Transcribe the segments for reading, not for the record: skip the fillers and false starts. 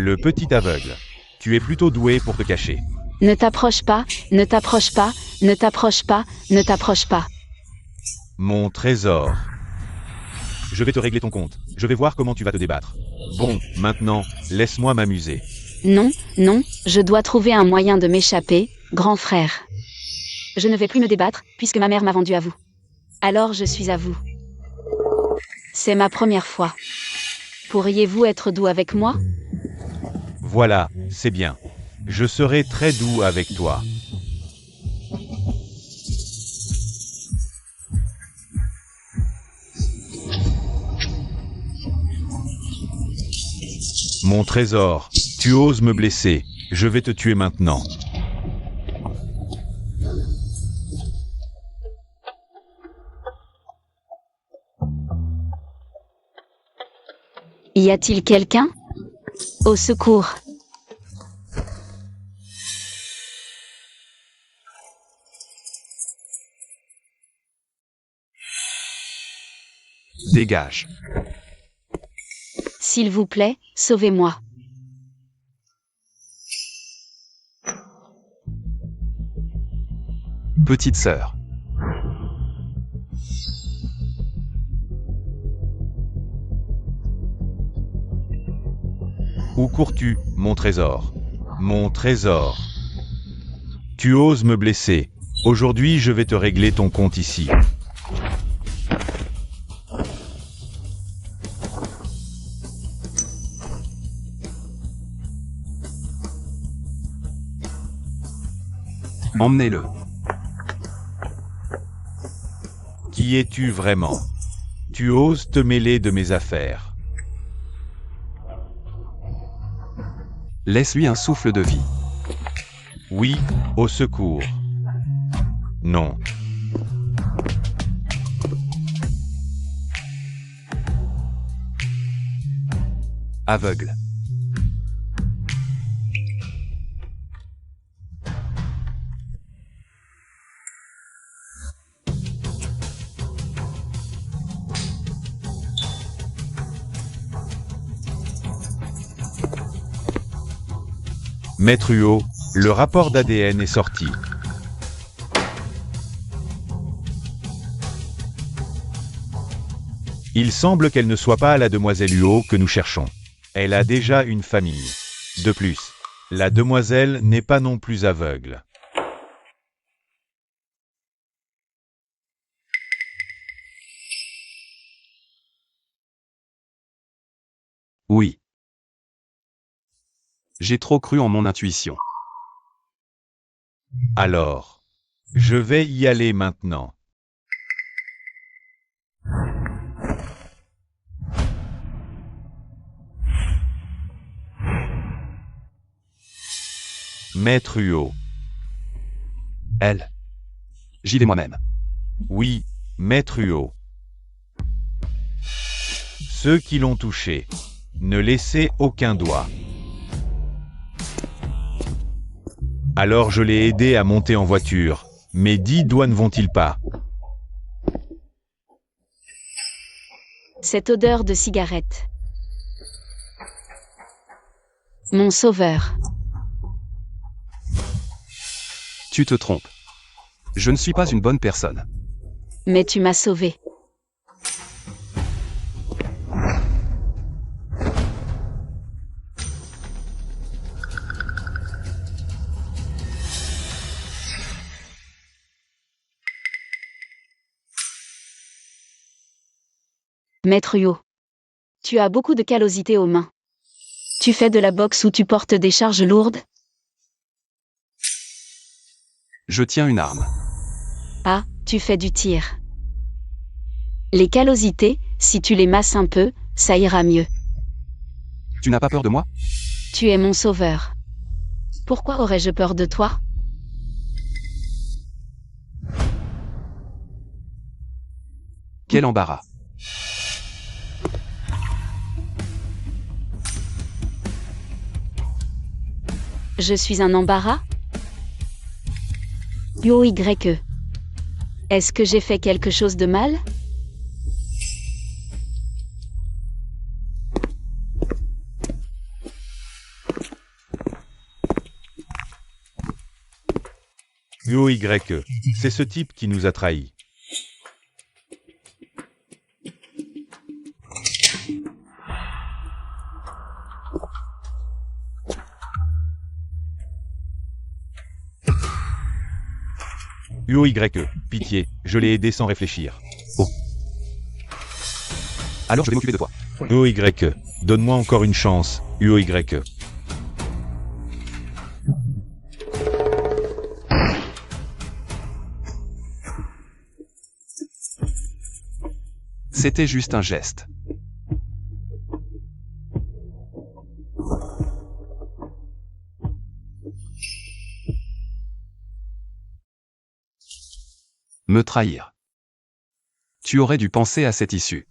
Le petit aveugle. Tu es plutôt doué pour te cacher. Ne t'approche pas, ne t'approche pas, ne t'approche pas, ne t'approche pas. Mon trésor. Je vais te régler ton compte. Je vais voir comment tu vas te débattre. Bon, maintenant, laisse-moi m'amuser. Non, non, je dois trouver un moyen de m'échapper, grand frère. Je ne vais plus me débattre, puisque ma mère m'a vendu à vous. Alors je suis à vous. C'est ma première fois. Pourriez-vous être doux avec moi? Voilà, c'est bien. Je serai très doux avec toi. Mon trésor, tu oses me blesser. Je vais te tuer maintenant. Y a-t-il quelqu'un? Au secours! Dégage. S'il vous plaît, sauvez-moi. Petite sœur. Où cours-tu, mon trésor? Mon trésor. Tu oses me blesser. Aujourd'hui, je vais te régler ton compte ici. Emmenez-le. Qui es-tu vraiment? Tu oses te mêler de mes affaires. Laisse-lui un souffle de vie. Oui, au secours. Non. Aveugle. Maître Huot, le rapport d'ADN est sorti. Il semble qu'elle ne soit pas la demoiselle Huot que nous cherchons. Elle a déjà une famille. De plus, la demoiselle n'est pas non plus aveugle. Oui. J'ai trop cru en mon intuition. Alors, je vais y aller maintenant. Maître Huot. Elle. J'y vais moi-même. Oui, Maître Huot. Ceux qui l'ont touché, ne laissez aucun doigt. Alors je l'ai aidé à monter en voiture, mais 10 doigts ne vont-ils pas? Cette odeur de cigarette. Mon sauveur. Tu te trompes. Je ne suis pas une bonne personne. Mais tu m'as sauvé. Maître Huot. Tu as beaucoup de callosité aux mains. Tu fais de la boxe ou tu portes des charges lourdes? Je tiens une arme. Ah, tu fais du tir. Les callosités, si tu les masses un peu, ça ira mieux. Tu n'as pas peur de moi? Tu es mon sauveur. Pourquoi aurais-je peur de toi? Quel embarras. Je suis un embarras? YE. Est-ce que j'ai fait quelque chose de mal? UOYE. C'est ce type qui nous a trahis. UOYE. Pitié, je l'ai aidé sans réfléchir. Alors je vais m'occuper de toi. UOYE. Donne-moi encore une chance, UOYE. C'était juste un geste. Me trahir. Tu aurais dû penser à cette issue.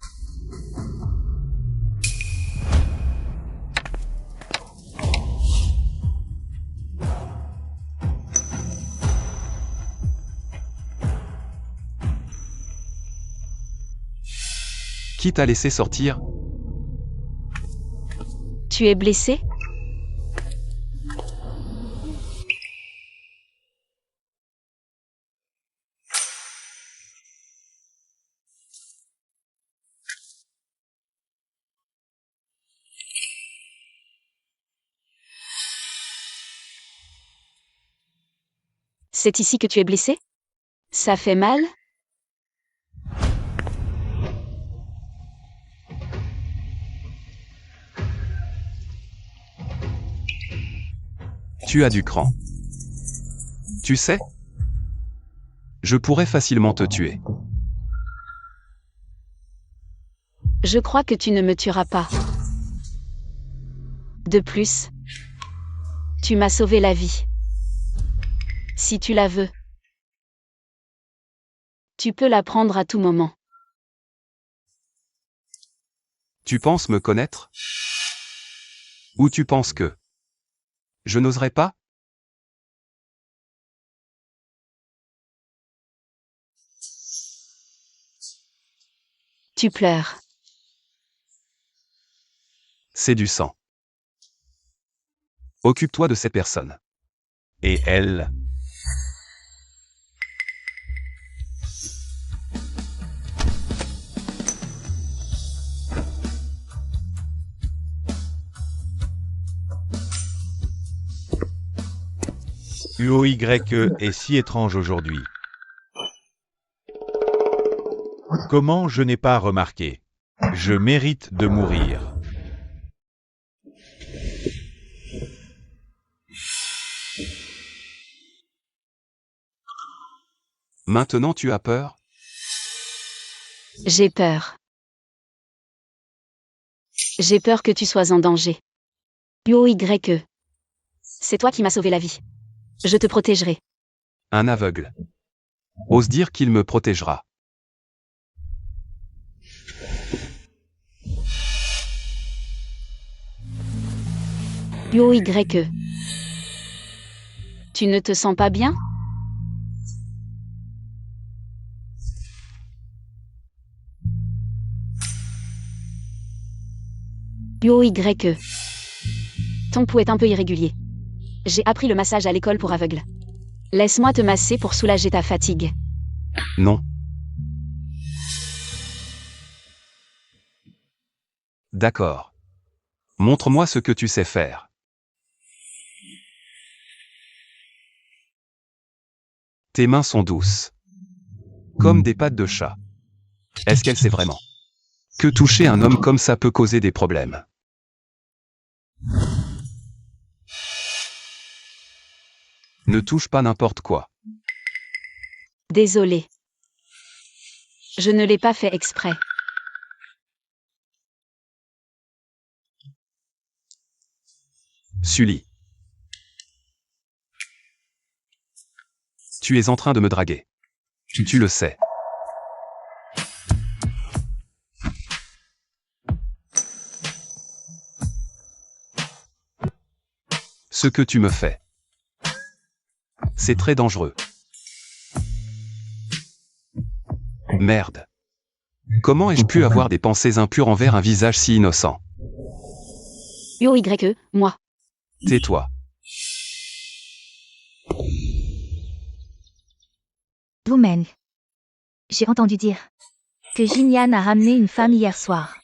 Qui t'a laissé sortir? Tu es blessé? C'est ici que tu es blessé? Ça fait mal? Tu as du cran. Tu sais? Je pourrais facilement te tuer. Je crois que tu ne me tueras pas. De plus, tu m'as sauvé la vie. Si tu la veux, tu peux la prendre à tout moment. Tu penses me connaître? Ou tu penses que je n'oserais pas? Tu pleures. C'est du sang. Occupe-toi de cette personne. Et elle? UOYE est si étrange aujourd'hui. Comment je n'ai pas remarqué? Je mérite de mourir. Maintenant tu as peur? J'ai peur. J'ai peur que tu sois en danger. UOYE. C'est toi qui m'as sauvé la vie. Je te protégerai. Un aveugle. Ose dire qu'il me protégera. UOYE. Tu ne te sens pas bien? UOYE. Ton pouls est un peu irrégulier. J'ai appris le massage à l'école pour aveugles. Laisse-moi te masser pour soulager ta fatigue. Non. D'accord. Montre-moi ce que tu sais faire. Tes mains sont douces. Comme des pattes de chat. Est-ce qu'elle sait vraiment que toucher un homme comme ça peut causer des problèmes? Ne touche pas n'importe quoi. Désolé. Je ne l'ai pas fait exprès. Sully. Tu es en train de me draguer. Tu le sais. Ce que tu me fais. C'est très dangereux. Merde. Comment ai-je pu avoir des pensées impures envers un visage si innocent? UOYE, moi. Tais-toi. Vous-même. J'ai entendu dire que Jinyan a ramené une femme hier soir.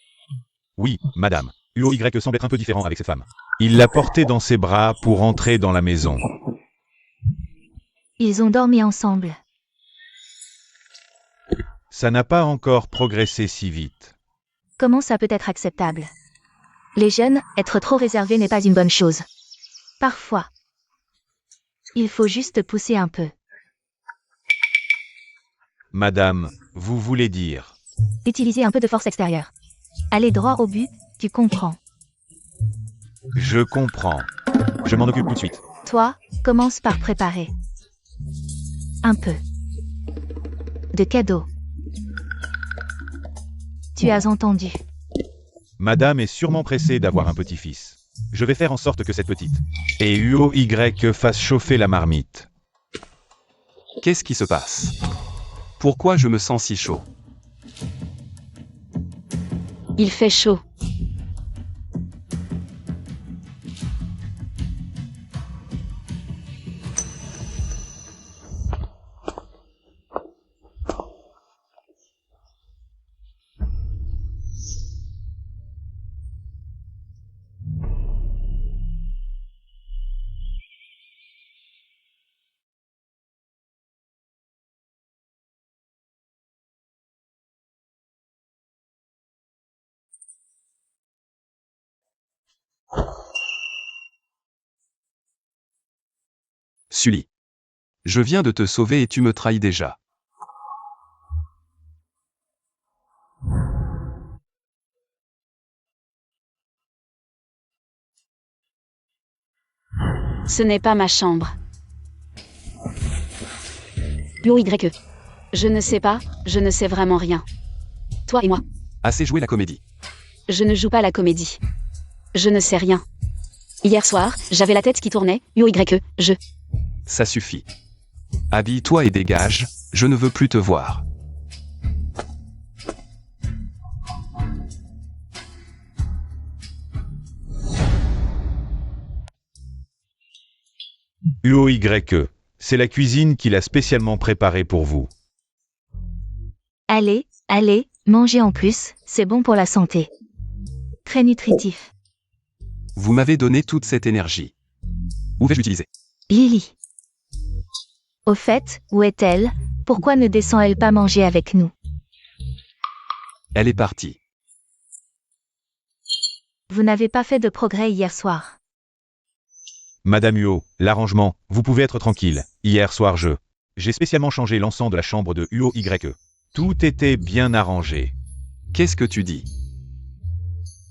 Oui, madame. UOY semble être un peu différent avec cette femme. Il l'a portée dans ses bras pour entrer dans la maison. Ils ont dormi ensemble. Ça n'a pas encore progressé si vite. Comment ça peut être acceptable? Les jeunes, être trop réservés n'est pas une bonne chose. Parfois, il faut juste pousser un peu. Madame, vous voulez dire... Utiliser un peu de force extérieure. Aller droit au but, tu comprends. Je comprends. Je m'en occupe tout de suite. Toi, commence par préparer un peu de cadeaux. Tu as entendu. Madame est sûrement pressée d'avoir un petit-fils. Je vais faire en sorte que cette petite et UOY fasse chauffer la marmite. Qu'est-ce qui se passe? Pourquoi je me sens si chaud? Il fait chaud. Sully. Je viens de te sauver et tu me trahis déjà. Ce n'est pas ma chambre. UOY. Je ne sais pas, je ne sais vraiment rien. Toi et moi. Assez joué la comédie. Je ne joue pas la comédie. Je ne sais rien. Hier soir, j'avais la tête qui tournait, UOY, je... Ça suffit. Habille-toi et dégage, je ne veux plus te voir. UOY, c'est la cuisine qu'il a spécialement préparée pour vous. Allez, allez, mangez en plus, c'est bon pour la santé. Très nutritif. Vous m'avez donné toute cette énergie. Où vais-je l'utiliser? Lily. Au fait, où est-elle? Pourquoi ne descend-elle pas manger avec nous? Elle est partie. Vous n'avez pas fait de progrès hier soir. Madame Huo, l'arrangement, vous pouvez être tranquille. Hier soir j'ai spécialement changé l'encens de la chambre de UOY. Tout était bien arrangé. Qu'est-ce que tu dis?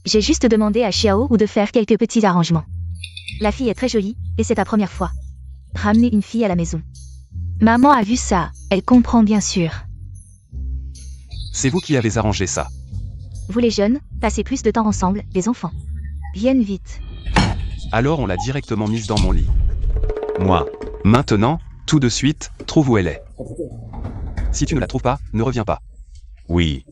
J'ai juste demandé à Xiao ou de faire quelques petits arrangements. La fille est très jolie, et c'est ta première fois. Ramener une fille à la maison. Maman a vu ça, elle comprend bien sûr. C'est vous qui avez arrangé ça. Vous les jeunes, passez plus de temps ensemble, les enfants. Viennent vite. Alors on l'a directement mise dans mon lit. Moi. Maintenant, tout de suite, trouve où elle est. Si tu ne la trouves pas, ne reviens pas. Oui.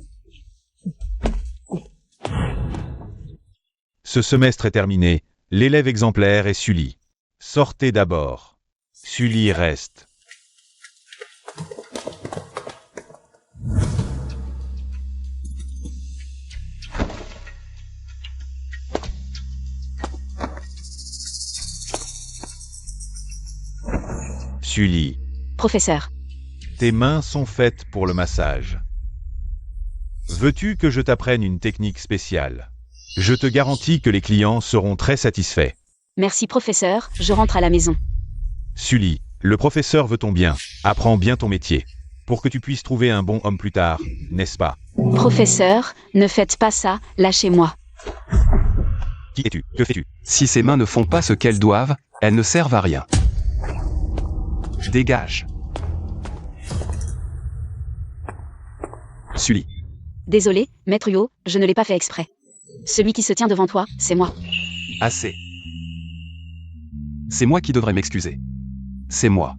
Ce semestre est terminé, l'élève exemplaire est Sully. Sortez d'abord. Sully reste. Sully, Professeur. tes mains sont faites pour le massage. Veux-tu que je t'apprenne une technique spéciale? Je te garantis que les clients seront très satisfaits. Merci professeur, je rentre à la maison. Sully, le professeur veut ton bien. Apprends bien ton métier. Pour que tu puisses trouver un bon homme plus tard, n'est-ce pas? Professeur, ne faites pas ça, lâchez-moi. Qui es-tu? Que fais-tu? Si ses mains ne font pas ce qu'elles doivent, elles ne servent à rien. Dégage. Sully. Désolé, maître Huo, je ne l'ai pas fait exprès. Celui qui se tient devant toi, c'est moi. Assez. C'est moi qui devrais m'excuser. C'est moi.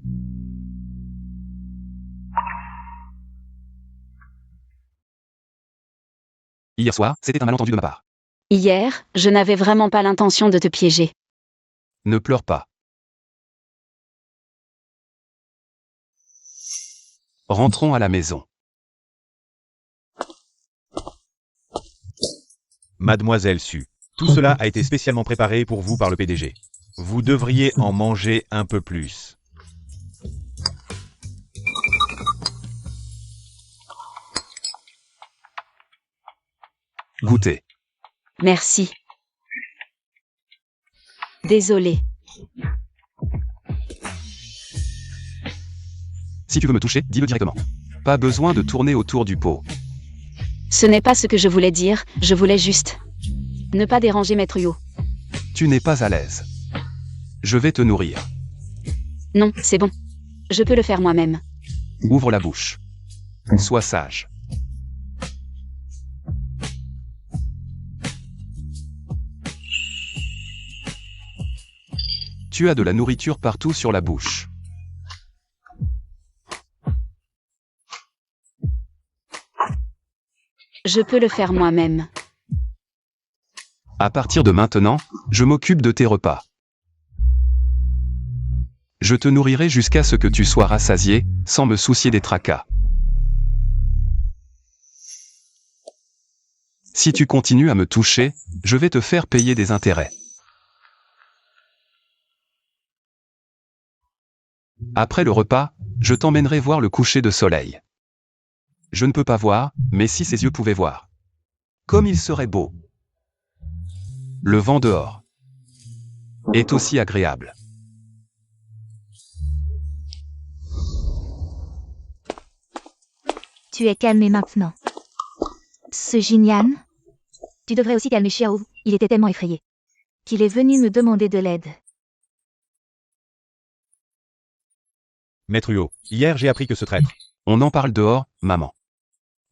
Hier soir, c'était un malentendu de ma part. Hier, je n'avais vraiment pas l'intention de te piéger. Ne pleure pas. Rentrons à la maison. Mademoiselle Su, tout cela a été spécialement préparé pour vous par le PDG. Vous devriez en manger un peu plus. Goûtez. Merci. Désolé. Si tu veux me toucher, dis-le directement. Pas besoin de tourner autour du pot. Ce n'est pas ce que je voulais dire, je voulais juste ne pas déranger Maître Yo. Tu n'es pas à l'aise. Je vais te nourrir. Non, c'est bon. Je peux le faire moi-même. Ouvre la bouche. Sois sage. Tu as de la nourriture partout sur la bouche. Je peux le faire moi-même. À partir de maintenant, je m'occupe de tes repas. Je te nourrirai jusqu'à ce que tu sois rassasié, sans me soucier des tracas. Si tu continues à me toucher, je vais te faire payer des intérêts. Après le repas, je t'emmènerai voir le coucher de soleil. Je ne peux pas voir, mais si ses yeux pouvaient voir. Comme il serait beau. Le vent dehors est aussi agréable. Tu es calmé maintenant. Ce Jinyan, tu devrais aussi calmer Xiao, il était tellement effrayé qu'il est venu me demander de l'aide. Maître Yo, hier j'ai appris que ce traître. On en parle dehors, maman.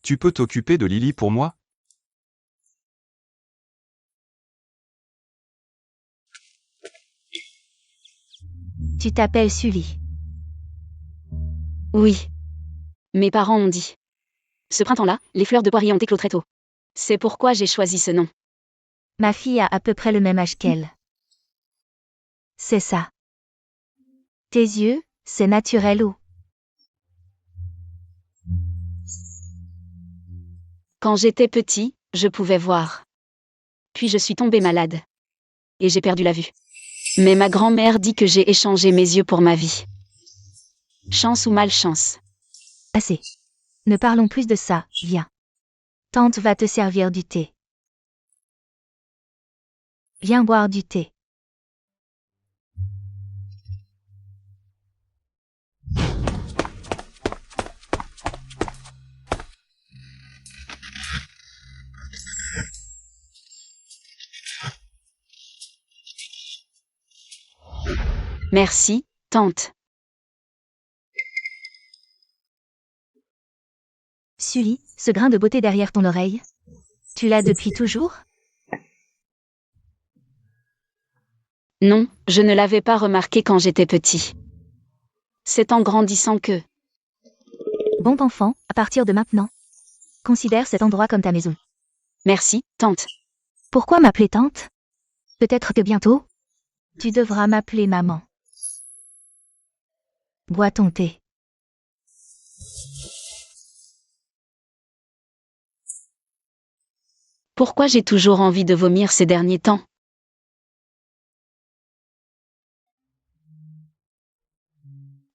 Tu peux t'occuper de Lily pour moi? Tu t'appelles Sully. Oui. Mes parents ont dit. Ce printemps-là, les fleurs de poirier ont éclos très tôt. C'est pourquoi j'ai choisi ce nom. Ma fille a à peu près le même âge qu'elle. C'est ça. Tes yeux, c'est naturel ou? Quand j'étais petit, je pouvais voir. Puis je suis tombée malade. Et j'ai perdu la vue. Mais ma grand-mère dit que j'ai échangé mes yeux pour ma vie. Chance ou malchance. Assez. Ne parlons plus de ça, viens. Tante va te servir du thé. Viens boire du thé. Merci, tante. Sully, ce grain de beauté derrière ton oreille, tu l'as depuis toujours? Non, je ne l'avais pas remarqué quand j'étais petit. C'est en grandissant que... Bon enfant, à partir de maintenant, considère cet endroit comme ta maison. Merci, tante. Pourquoi m'appeler tante? Peut-être que bientôt, tu devras m'appeler maman. Bois ton thé. Pourquoi j'ai toujours envie de vomir ces derniers temps?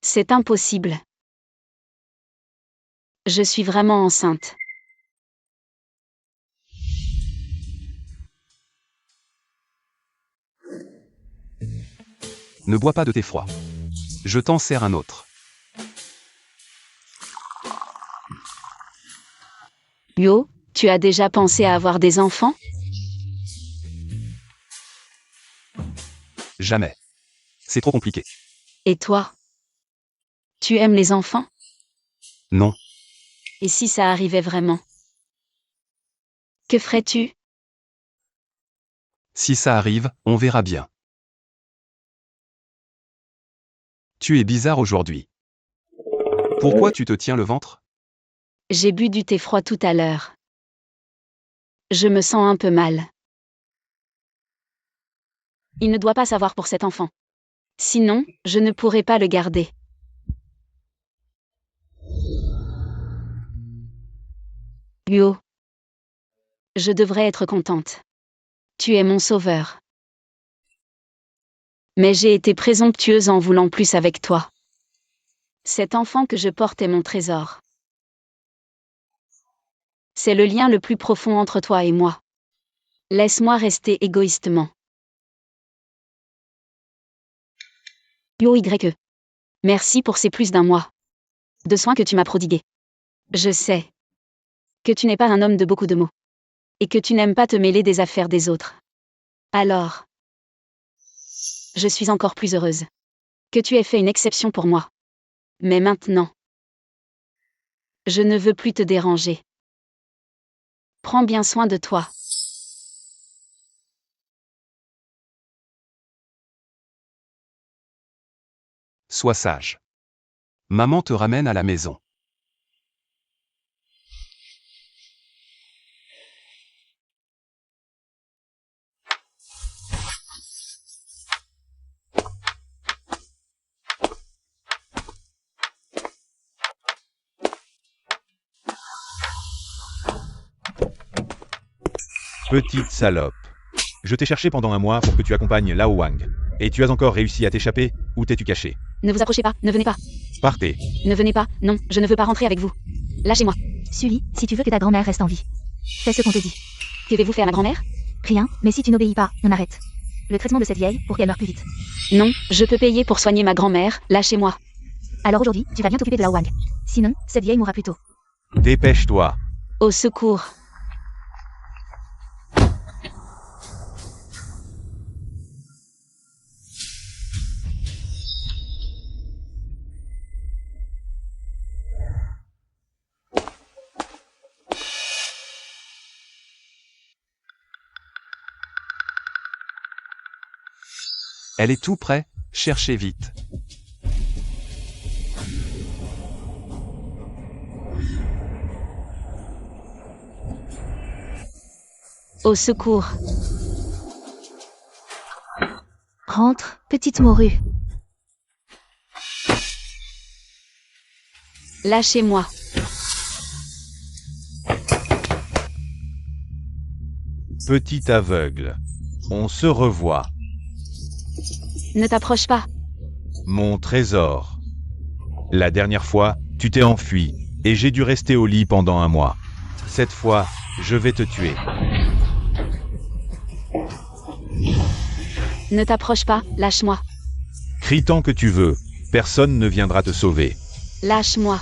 C'est impossible. Je suis vraiment enceinte. Ne bois pas de thé froid. Je t'en sers un autre. Yo, tu as déjà pensé à avoir des enfants? Jamais. C'est trop compliqué. Et toi? Tu aimes les enfants? Non. Et si ça arrivait vraiment? Que ferais-tu? Si ça arrive, on verra bien. Tu es bizarre aujourd'hui. Pourquoi tu te tiens le ventre? J'ai bu du thé froid tout à l'heure. Je me sens un peu mal. Il ne doit pas savoir pour cet enfant. Sinon, je ne pourrai pas le garder. Huo. Je devrais être contente. Tu es mon sauveur. Mais j'ai été présomptueuse en voulant plus avec toi. Cet enfant que je porte est mon trésor. C'est le lien le plus profond entre toi et moi. Laisse-moi rester égoïstement. YE. Merci pour ces plus d'un mois de soins que tu m'as prodigués. Je sais que tu n'es pas un homme de beaucoup de mots. Et que tu n'aimes pas te mêler des affaires des autres. Alors, je suis encore plus heureuse que tu aies fait une exception pour moi. Mais maintenant, je ne veux plus te déranger. Prends bien soin de toi. Sois sage. Maman te ramène à la maison. Petite salope. Je t'ai cherché pendant un mois pour que tu accompagnes Lao Wang. Et tu as encore réussi à t'échapper, ou t'es-tu caché? Ne vous approchez pas, ne venez pas. Partez. Ne venez pas, non, je ne veux pas rentrer avec vous. Lâchez-moi. Sully, si tu veux que ta grand-mère reste en vie, fais ce qu'on te dit. Qu'avez-vous fait à ma grand-mère? Rien, mais si tu n'obéis pas, on arrête. Le traitement de cette vieille pour qu'elle meure plus vite. Non, je peux payer pour soigner ma grand-mère, lâchez-moi. Alors aujourd'hui, tu vas bien t'occuper de Lao Wang. Sinon, cette vieille mourra plus tôt. Dépêche-toi. Au secours. Elle est tout près, cherchez vite. Au secours. Rentre, petite morue. Lâchez-moi. Petit aveugle. On se revoit. Ne t'approche pas. Mon trésor. La dernière fois, tu t'es enfui, et j'ai dû rester au lit pendant un mois. Cette fois, je vais te tuer. Ne t'approche pas, lâche-moi. Crie tant que tu veux, personne ne viendra te sauver. Lâche-moi.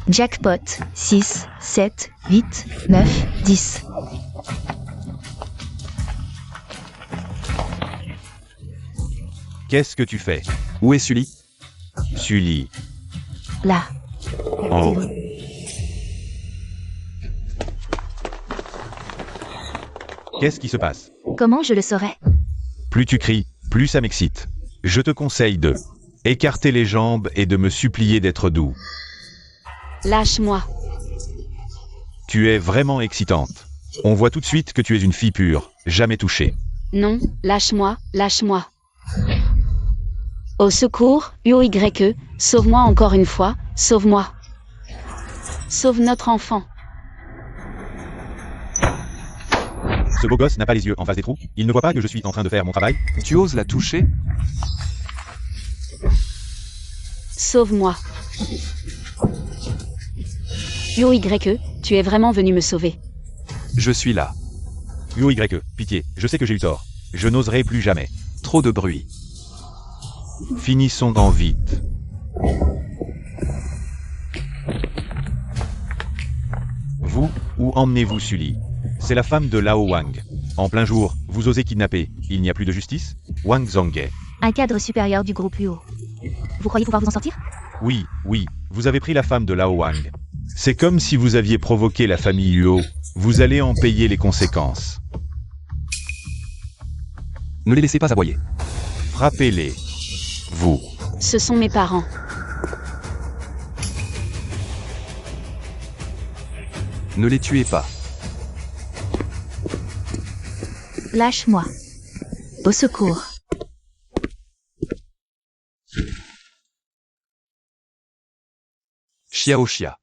Jackpot, 6, 7, 8, 9, 10. Qu'est-ce que tu fais? Où est Sully? Sully. Là. En haut. Qu'est-ce qui se passe? Comment je le saurais? Plus tu cries, plus ça m'excite. Je te conseille de écarter les jambes et de me supplier d'être doux. Lâche-moi. Tu es vraiment excitante. On voit tout de suite que tu es une fille pure, jamais touchée. Non, lâche-moi, lâche-moi. Au secours, UOYE, sauve-moi encore une fois, sauve-moi. Sauve notre enfant. Ce beau gosse n'a pas les yeux en face des trous, il ne voit pas que je suis en train de faire mon travail. Tu oses la toucher? Sauve-moi. UOYE, tu es vraiment venu me sauver. Je suis là. UOYE, pitié, je sais que j'ai eu tort. Je n'oserai plus jamais. Trop de bruit. Finissons en vite. Vous, où emmenez-vous Sully? C'est la femme de Lao Wang. En plein jour, vous osez kidnapper. Il n'y a plus de justice? Wang Zhonghe. Un cadre supérieur du groupe Luo. Vous croyez pouvoir vous en sortir? Oui, vous avez pris la femme de Lao Wang. C'est comme si vous aviez provoqué la famille Huo. Vous allez en payer les conséquences. Ne les laissez pas aboyer. Frappez-les. Vous. Ce sont mes parents. Ne les tuez pas. Lâche-moi. Au secours. Xiao Xia.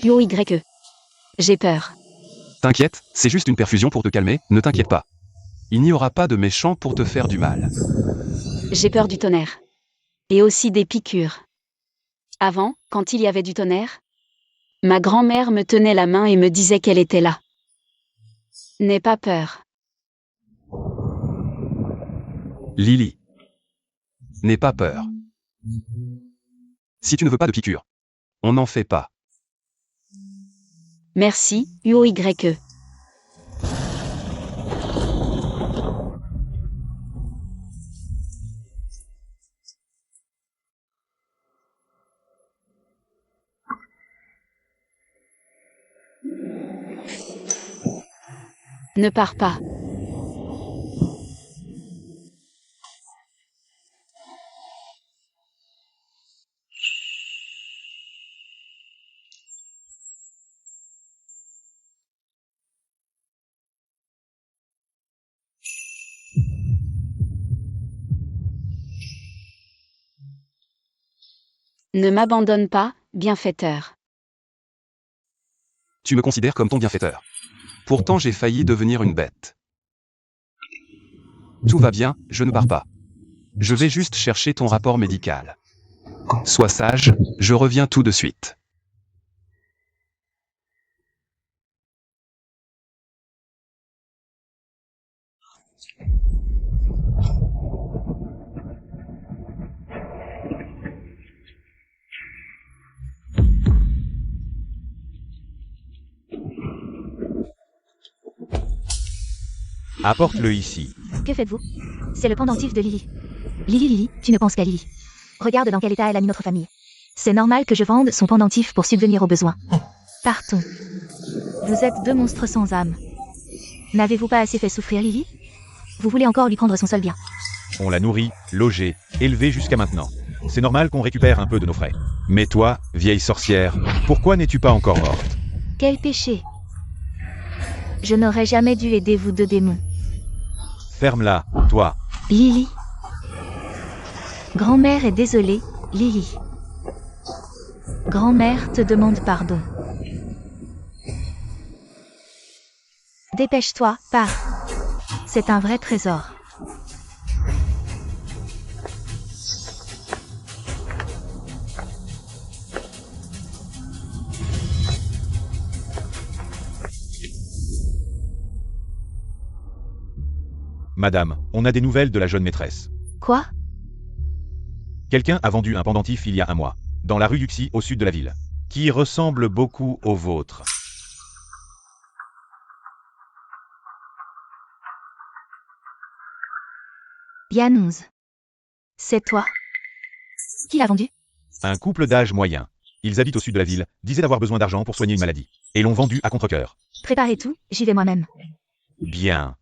UOYE. J'ai peur. T'inquiète, c'est juste une perfusion pour te calmer, ne t'inquiète pas. Il n'y aura pas de méchants pour te faire du mal. J'ai peur du tonnerre. Et aussi des piqûres. Avant, quand il y avait du tonnerre, ma grand-mère me tenait la main et me disait qu'elle était là. N'aie pas peur. Lily. N'aie pas peur. Si tu ne veux pas de piqûre, on n'en fait pas. Merci, UOYE. Ne pars pas. Ne m'abandonne pas, bienfaiteur. Tu me considères comme ton bienfaiteur. Pourtant j'ai failli devenir une bête. Tout va bien, je ne pars pas. Je vais juste chercher ton rapport médical. Sois sage, je reviens tout de suite. Apporte-le ici. Que faites-vous? C'est le pendentif de Lily. Lily, tu ne penses qu'à Lily. Regarde dans quel état elle a mis notre famille. C'est normal que je vende son pendentif pour subvenir aux besoins. Partons. Vous êtes deux monstres sans âme. N'avez-vous pas assez fait souffrir Lily? Vous voulez encore lui prendre son seul bien. On l'a nourrie, logée, élevée jusqu'à maintenant. C'est normal qu'on récupère un peu de nos frais. Mais toi, vieille sorcière, pourquoi n'es-tu pas encore morte? Quel péché! Je n'aurais jamais dû aider vous deux démons. Ferme-la, toi. Lily. Grand-mère est désolée, Lily. Grand-mère te demande pardon. Dépêche-toi, pars. C'est un vrai trésor. Madame, on a des nouvelles de la jeune maîtresse. Quoi? Quelqu'un a vendu un pendentif il y a un mois, dans la rue Yuxi au sud de la ville, qui ressemble beaucoup au vôtre. Yanous. C'est toi. Qui l'a vendu? Un couple d'âge moyen. Ils habitent au sud de la ville, disaient avoir besoin d'argent pour soigner une maladie, et l'ont vendu à contre-cœur. Préparez tout, j'y vais moi-même. Bien.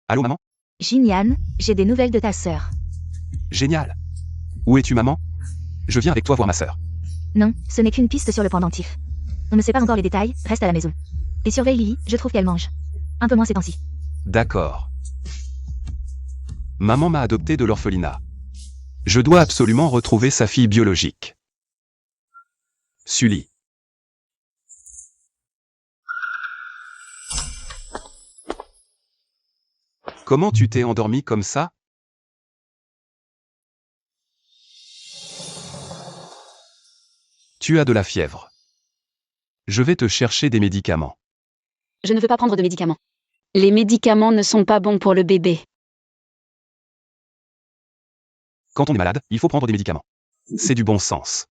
Allô maman? Jinian, j'ai des nouvelles de ta sœur. Génial. Où es-tu maman? Je viens avec toi voir ma sœur. Non, ce n'est qu'une piste sur le pendentif. On ne sait pas encore les détails, reste à la maison. Et surveille Lily, je trouve qu'elle mange. Un peu moins ces temps-ci. D'accord. Maman m'a adopté de l'orphelinat. Je dois absolument retrouver sa fille biologique. Sully. Comment tu t'es endormi comme ça? Tu as de la fièvre. Je vais te chercher des médicaments. Je ne veux pas prendre de médicaments. Les médicaments ne sont pas bons pour le bébé. Quand on est malade, il faut prendre des médicaments. C'est du bon sens.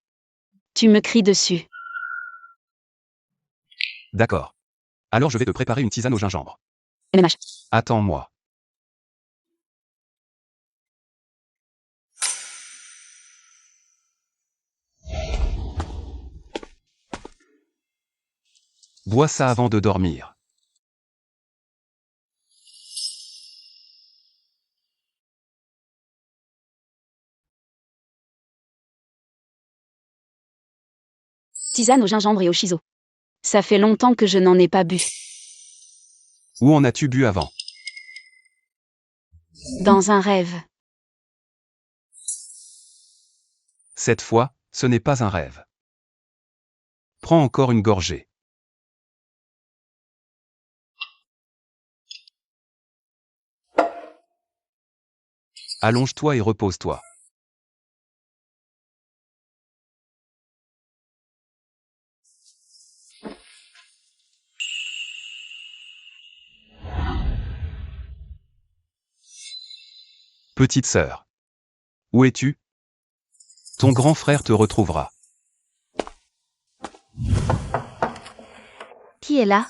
Tu me cries dessus. D'accord. Alors je vais te préparer une tisane au gingembre. MMH. Attends-moi. Bois ça avant de dormir. Tisane au gingembre et au shiso. Ça fait longtemps que je n'en ai pas bu. Où en as-tu bu avant? Dans un rêve. Cette fois, ce n'est pas un rêve. Prends encore une gorgée. Allonge-toi et repose-toi. Petite sœur. Où es-tu? Ton grand frère te retrouvera. Qui est là?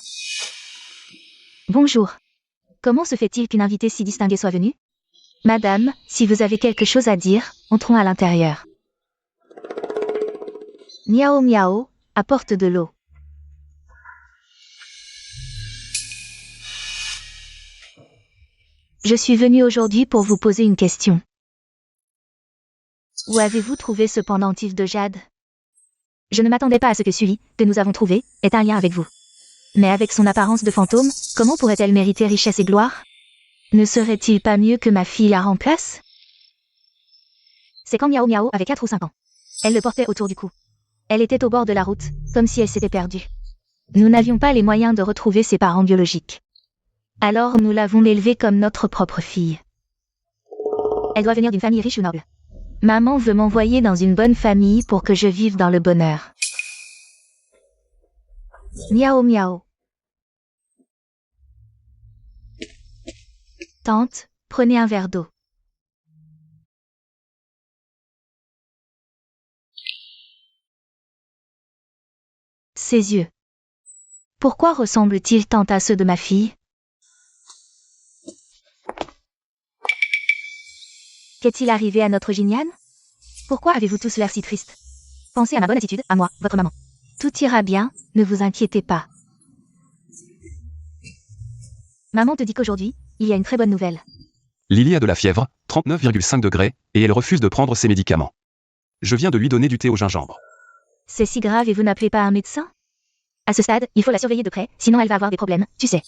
Bonjour. Comment se fait-il qu'une invitée si distinguée soit venue? Madame, si vous avez quelque chose à dire, entrons à l'intérieur. Miao miao, apporte de l'eau. Je suis venue aujourd'hui pour vous poser une question. Où avez-vous trouvé ce pendentif de jade? Je ne m'attendais pas à ce que Sully, que nous avons trouvé, ait un lien avec vous. Mais avec son apparence de fantôme, comment pourrait-elle mériter richesse et gloire? Ne serait-il pas mieux que ma fille la remplace? C'est quand Miao Miao avait 4 ou 5 ans. Elle le portait autour du cou. Elle était au bord de la route, comme si elle s'était perdue. Nous n'avions pas les moyens de retrouver ses parents biologiques. Alors nous l'avons élevée comme notre propre fille. Elle doit venir d'une famille riche ou noble. Maman veut m'envoyer dans une bonne famille pour que je vive dans le bonheur. Miao miao. Tante, prenez un verre d'eau. Ses yeux. Pourquoi ressemblent-ils tant à ceux de ma fille? Qu'est-il arrivé à notre Jiniane? Pourquoi avez-vous tous l'air si triste? Pensez à ma bonne attitude, à moi, votre maman. Tout ira bien, ne vous inquiétez pas. Maman te dit qu'aujourd'hui, il y a une très bonne nouvelle. Lily a de la fièvre, 39,5 degrés, et elle refuse de prendre ses médicaments. Je viens de lui donner du thé au gingembre. C'est si grave et vous n'appelez pas un médecin? À ce stade, il faut la surveiller de près, sinon elle va avoir des problèmes, tu sais.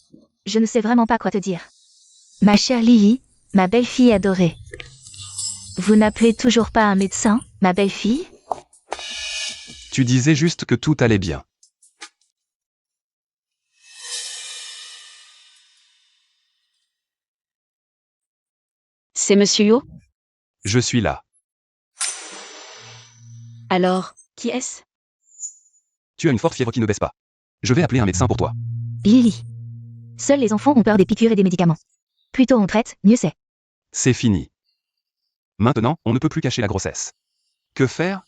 Je ne sais vraiment pas quoi te dire. Ma chère Lily, ma belle-fille adorée. Vous n'appelez toujours pas un médecin, ma belle-fille? Tu disais juste que tout allait bien. C'est Monsieur Yo? Je suis là. Alors, qui est-ce? Tu as une forte fièvre qui ne baisse pas. Je vais appeler un médecin pour toi. Lily. Seuls les enfants ont peur des piqûres et des médicaments. Plus tôt on traite, mieux c'est. C'est fini. Maintenant, on ne peut plus cacher la grossesse. Que faire?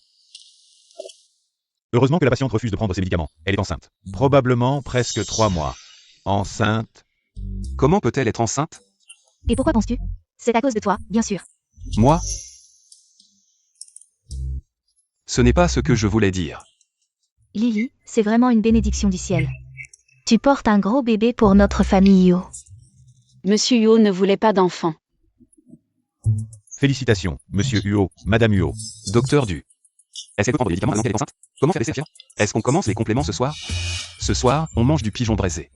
Heureusement que la patiente refuse de prendre ses médicaments. Elle est enceinte. Probablement presque 3 mois. Enceinte. Comment peut-elle être enceinte? Et pourquoi penses-tu? C'est à cause de toi, bien sûr. Moi? Ce n'est pas ce que je voulais dire. Lily, c'est vraiment une bénédiction du ciel. Tu portes un gros bébé pour notre famille Yo. Monsieur Yo ne voulait pas d'enfant. Félicitations, Monsieur Huo, Madame Huo. Docteur Du. Est-ce qu'elle peut prendre des médicaments maintenant qu'elle est enceinte? Comment faire baisser la fièvre? Est-ce qu'on commence les compléments ce soir? Ce soir, on mange du pigeon braisé.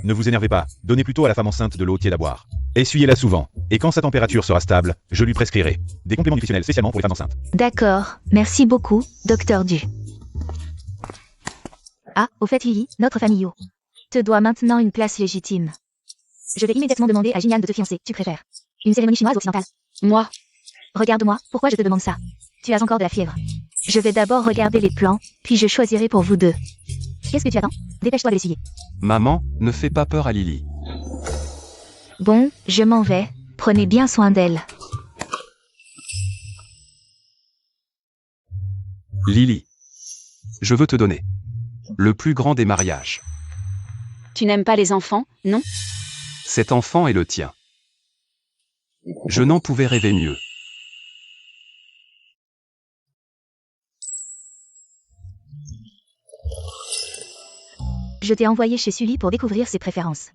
Ne vous énervez pas, donnez plutôt à la femme enceinte de l'eau tiède à boire. Essuyez-la souvent, et quand sa température sera stable, je lui prescrirai des compléments nutritionnels spécialement pour les femmes enceintes. D'accord, merci beaucoup, docteur Du. Ah, au fait Lily, notre famille Yo te doit maintenant une place légitime. Je vais immédiatement demander à Jinian de te fiancer, tu préfères une cérémonie chinoise ou occidentale? Moi? Regarde-moi, pourquoi je te demande ça? Tu as encore de la fièvre. Je vais d'abord regarder les plans, puis je choisirai pour vous deux. Qu'est-ce que tu attends? Dépêche-toi de l'essuyer. Maman, ne fais pas peur à Lily. Bon, je m'en vais. Prenez bien soin d'elle. Lily. Je veux te donner le plus grand des mariages. Tu n'aimes pas les enfants, non? Cet enfant est le tien. Je n'en pouvais rêver mieux. Je t'ai envoyé chez Sully pour découvrir ses préférences.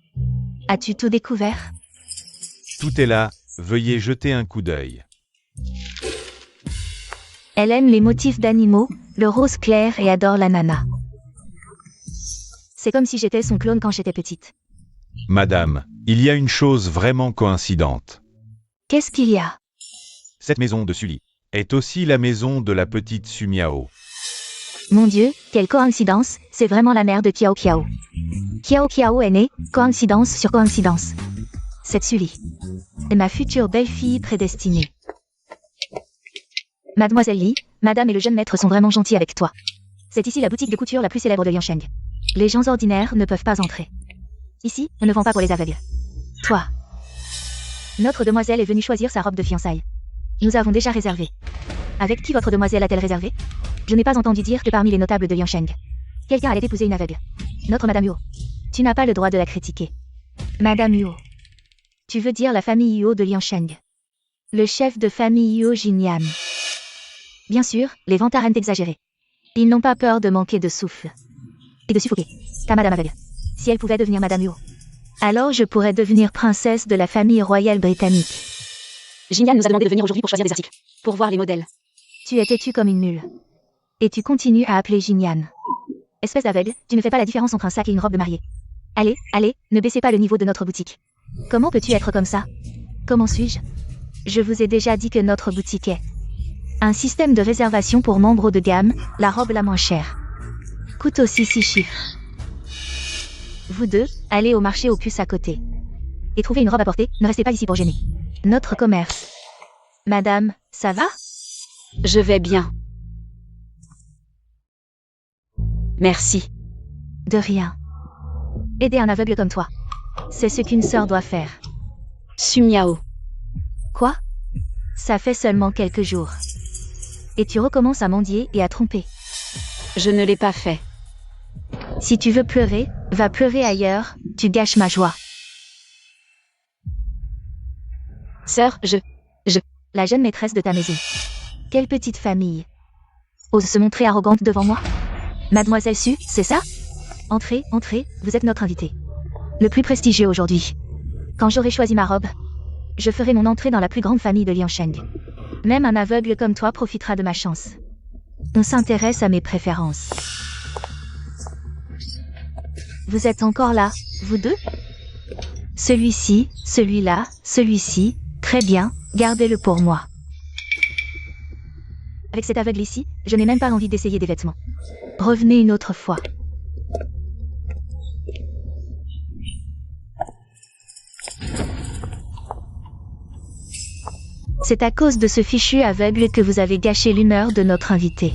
As-tu tout découvert? Tout est là, veuillez jeter un coup d'œil. Elle aime les motifs d'animaux, le rose clair et adore l'ananas. C'est comme si j'étais son clone quand j'étais petite. Madame, il y a une chose vraiment coïncidente. Qu'est-ce qu'il y a? Cette maison de Sully est aussi la maison de la petite Sumiao. Mon Dieu, quelle coïncidence, c'est vraiment la mère de Kiao Kiao. Kiao Kiao est née, coïncidence sur coïncidence. Cette Sully est ma future belle-fille prédestinée. Mademoiselle Li, madame et le jeune maître sont vraiment gentils avec toi. C'est ici la boutique de couture la plus célèbre de Liansheng. Les gens ordinaires ne peuvent pas entrer. Ici, on ne vend pas pour les aveugles. Toi. Notre demoiselle est venue choisir sa robe de fiançailles. Nous avons déjà réservé. Avec qui votre demoiselle a-t-elle réservé? Je n'ai pas entendu dire que parmi les notables de Liansheng, quelqu'un allait épouser une aveugle. Notre Madame Yuo. Tu n'as pas le droit de la critiquer. Madame Yuo. Tu veux dire la famille Yuo de Liansheng. Le chef de famille Yuo Jinyan. Bien sûr, les vantards aiment exagérer. Ils n'ont pas peur de manquer de souffle. Et de suffoquer. Ta Madame aveugle. Si elle pouvait devenir Madame Yuo, alors je pourrais devenir princesse de la famille royale britannique. Jinyan nous a demandé de venir aujourd'hui pour choisir des articles, pour voir les modèles. Tu es têtu comme une mule. Et tu continues à appeler Jinyan. Espèce d'aveugle, tu ne fais pas la différence entre un sac et une robe de mariée. Allez, allez, ne baissez pas le niveau de notre boutique. Comment peux-tu être comme ça? Comment suis-je? Je vous ai déjà dit que notre boutique est un système de réservation pour membres de gamme, la robe la moins chère. Coûte aussi 6 chiffres. Vous deux, allez au marché aux puces à côté. Et trouvez une robe à porter, ne restez pas ici pour gêner. Notre commerce. Madame, ça va? Je vais bien. Merci. De rien. Aider un aveugle comme toi. C'est ce qu'une sœur doit faire. Sumiao. Quoi? Ça fait seulement quelques jours. Et tu recommences à mendier et à tromper. Je ne l'ai pas fait. Si tu veux pleurer, va pleurer ailleurs, tu gâches ma joie. Sœur, La jeune maîtresse de ta maison. Quelle petite famille. Ose se montrer arrogante devant moi? Mademoiselle Su, c'est ça? Entrez, entrez, vous êtes notre invitée. Le plus prestigieux aujourd'hui. Quand j'aurai choisi ma robe, je ferai mon entrée dans la plus grande famille de Liansheng. Même un aveugle comme toi profitera de ma chance. On s'intéresse à mes préférences. Vous êtes encore là, vous deux? Celui-ci, celui-là, celui-ci, très bien, gardez-le pour moi. Avec cet aveugle ici, je n'ai même pas envie d'essayer des vêtements. Revenez une autre fois. C'est à cause de ce fichu aveugle que vous avez gâché l'humeur de notre invité.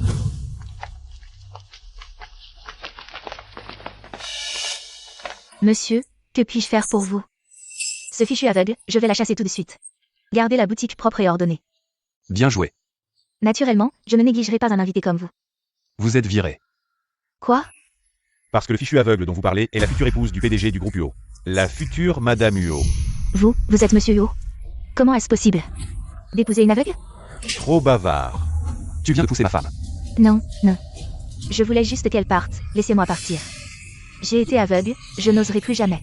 Monsieur, que puis-je faire pour vous? Ce fichu aveugle, je vais la chasser tout de suite. Gardez la boutique propre et ordonnée. Bien joué. Naturellement, je ne négligerai pas un invité comme vous. Vous êtes viré. Quoi? Parce que le fichu aveugle dont vous parlez est la future épouse du PDG du groupe Huo. La future Madame Huo. Vous êtes Monsieur Yo? Comment est-ce possible? D'épouser une aveugle? Trop bavard. Tu viens de pousser ma femme. Non, non. Je voulais juste qu'elle parte, laissez-moi partir. J'ai été aveugle, je n'oserai plus jamais.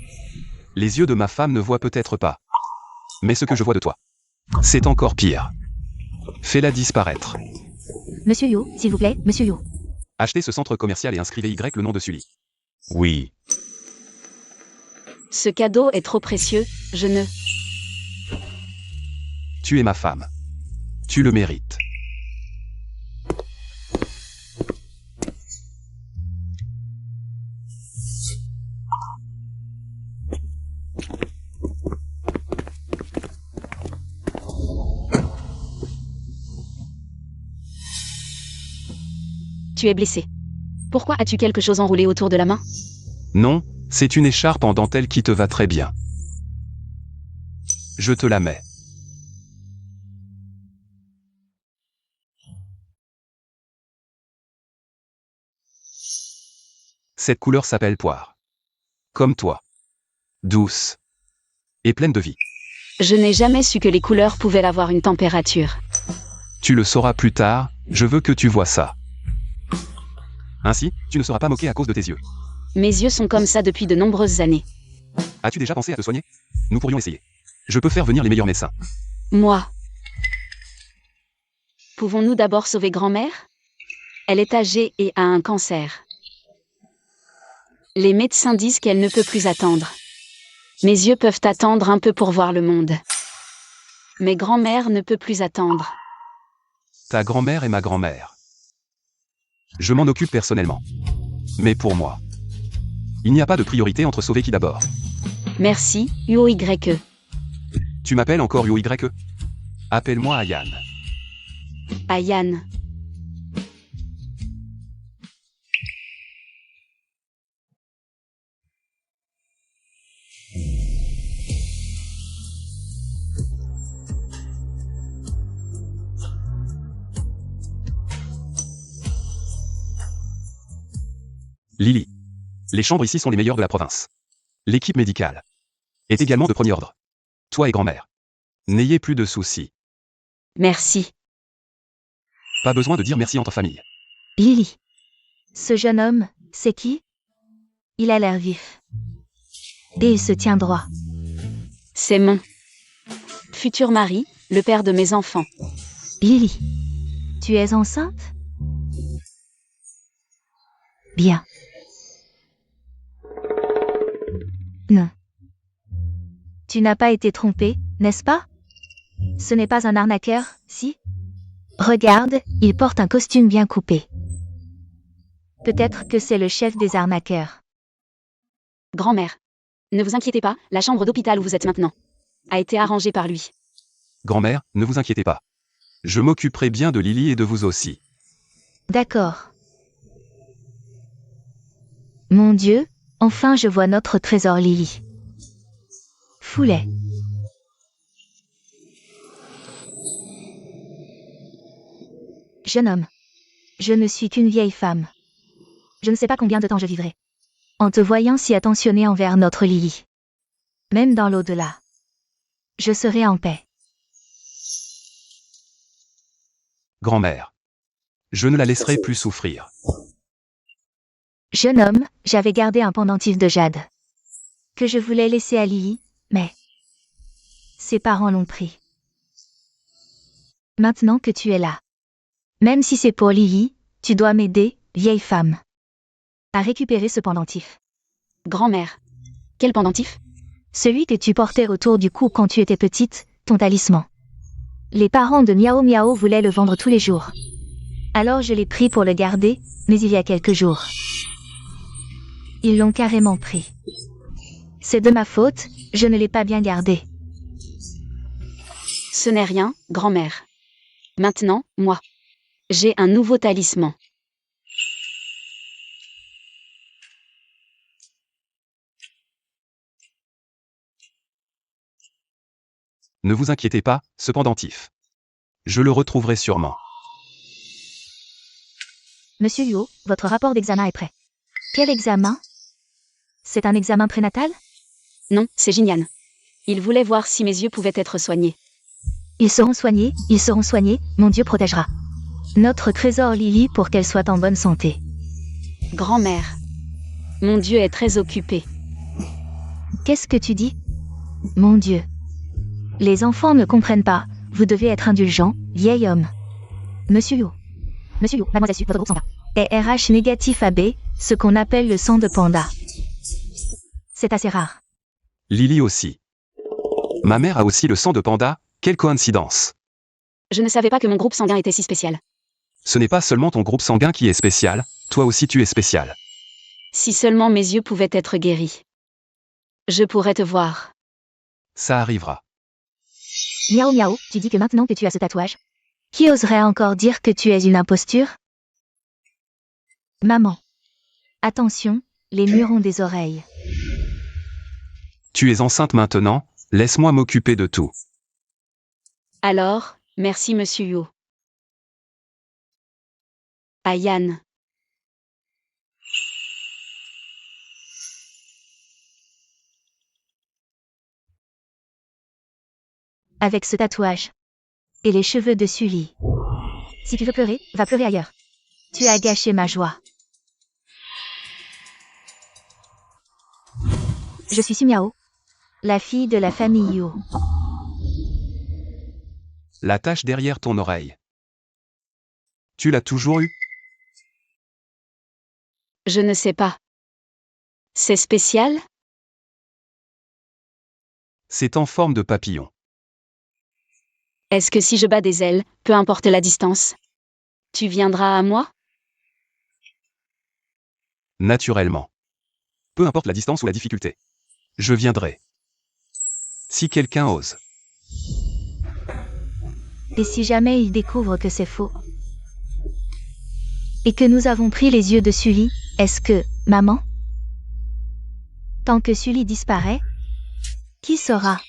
Les yeux de ma femme ne voient peut-être pas. Mais ce que je vois de toi, c'est encore pire. Fais-la disparaître. Monsieur Yo, s'il vous plaît, Monsieur Yo. Achetez ce centre commercial et inscrivez Y le nom de Sully. Oui. Ce cadeau est trop précieux, je ne... Tu es ma femme. Tu le mérites. Tu es blessé. Pourquoi as-tu quelque chose enroulé autour de la main? Non, c'est une écharpe en dentelle qui te va très bien. Je te la mets. Cette couleur s'appelle poire. Comme toi. Douce. Et pleine de vie. Je n'ai jamais su que les couleurs pouvaient avoir une température. Tu le sauras plus tard, je veux que tu vois ça. Ainsi, tu ne seras pas moqué à cause de tes yeux. Mes yeux sont comme ça depuis de nombreuses années. As-tu déjà pensé à te soigner? Nous pourrions essayer. Je peux faire venir les meilleurs médecins. Moi. Pouvons-nous d'abord sauver grand-mère? Elle est âgée et a un cancer. Les médecins disent qu'elle ne peut plus attendre. Mes yeux peuvent attendre un peu pour voir le monde. Mais grand-mère ne peut plus attendre. Ta grand-mère est ma grand-mère. Je m'en occupe personnellement. Mais pour moi, il n'y a pas de priorité entre sauver qui d'abord. Merci, UOYE. Tu m'appelles encore UOYE? Appelle-moi Ayane. Ayane. Lily. Les chambres ici sont les meilleures de la province. L'équipe médicale est également de premier ordre. Toi et grand-mère, n'ayez plus de soucis. Merci. Pas besoin de dire merci entre famille. Lily. Ce jeune homme, c'est qui? Il a l'air vif. Et il se tient droit. C'est mon futur mari, le père de mes enfants. Lily. Tu es enceinte? Bien. Non. Tu n'as pas été trompée, n'est-ce pas? Ce n'est pas un arnaqueur, si? Regarde, il porte un costume bien coupé. Peut-être que c'est le chef des arnaqueurs. Grand-mère. Ne vous inquiétez pas, la chambre d'hôpital où vous êtes maintenant a été arrangée par lui. Grand-mère, ne vous inquiétez pas. Je m'occuperai bien de Lily et de vous aussi. D'accord. Mon Dieu, enfin je vois notre trésor Lily. Foulet. Jeune homme. Je ne suis qu'une vieille femme. Je ne sais pas combien de temps je vivrai. En te voyant si attentionné envers notre Lily. Même dans l'au-delà. Je serai en paix. Grand-mère. Je ne la laisserai plus souffrir. Jeune homme, j'avais gardé un pendentif de jade. Que je voulais laisser à Lily, mais ses parents l'ont pris. Maintenant que tu es là. Même si c'est pour Lily, tu dois m'aider, vieille femme, à récupérer ce pendentif. Grand-mère. Quel pendentif? Celui que tu portais autour du cou quand tu étais petite, ton talisman. Les parents de Miao Miao voulaient le vendre tous les jours. Alors je l'ai pris pour le garder, mais il y a quelques jours. Ils l'ont carrément pris. C'est de ma faute, je ne l'ai pas bien gardé. Ce n'est rien, grand-mère. Maintenant, moi. J'ai un nouveau talisman. Ne vous inquiétez pas, ce pendentif. Je le retrouverai sûrement. Monsieur Yuo, votre rapport d'examen est prêt. Quel examen? C'est un examen prénatal? Non, c'est Jinyan. Il voulait voir si mes yeux pouvaient être soignés. Ils seront soignés, mon Dieu protégera. Notre trésor Lily pour qu'elle soit en bonne santé. Grand-mère. Mon Dieu est très occupé. Qu'est-ce que tu dis? Mon Dieu. Les enfants ne comprennent pas, vous devez être indulgent, vieil homme. Monsieur Yu, mademoiselle Su, votre groupe sanguin est RH négatif AB, ce qu'on appelle le sang de panda. C'est assez rare. Lily aussi. Ma mère a aussi le sang de panda, quelle coïncidence. Je ne savais pas que mon groupe sanguin était si spécial. Ce n'est pas seulement ton groupe sanguin qui est spécial, toi aussi tu es spécial. Si seulement mes yeux pouvaient être guéris. Je pourrais te voir. Ça arrivera. Miao Miao, tu dis que maintenant que tu as ce tatouage, qui oserait encore dire que tu es une imposture? Maman. Attention, les murs ont des oreilles. Tu es enceinte maintenant, laisse-moi m'occuper de tout. Alors, merci Monsieur Yu. Ayane. Avec ce tatouage. Et les cheveux de Sully. Si tu veux pleurer, va pleurer ailleurs. Tu as gâché ma joie. Je suis Su Miao, la fille de la famille Yu. La tache derrière ton oreille. Tu l'as toujours eu? Je ne sais pas. C'est spécial? C'est en forme de papillon. Est-ce que si je bats des ailes, peu importe la distance, tu viendras à moi? Naturellement. Peu importe la distance ou la difficulté. Je viendrai. Si quelqu'un ose. Et si jamais il découvre que c'est faux? Et que nous avons pris les yeux de Sully, est-ce que, maman? Tant que Sully disparaît, qui saura?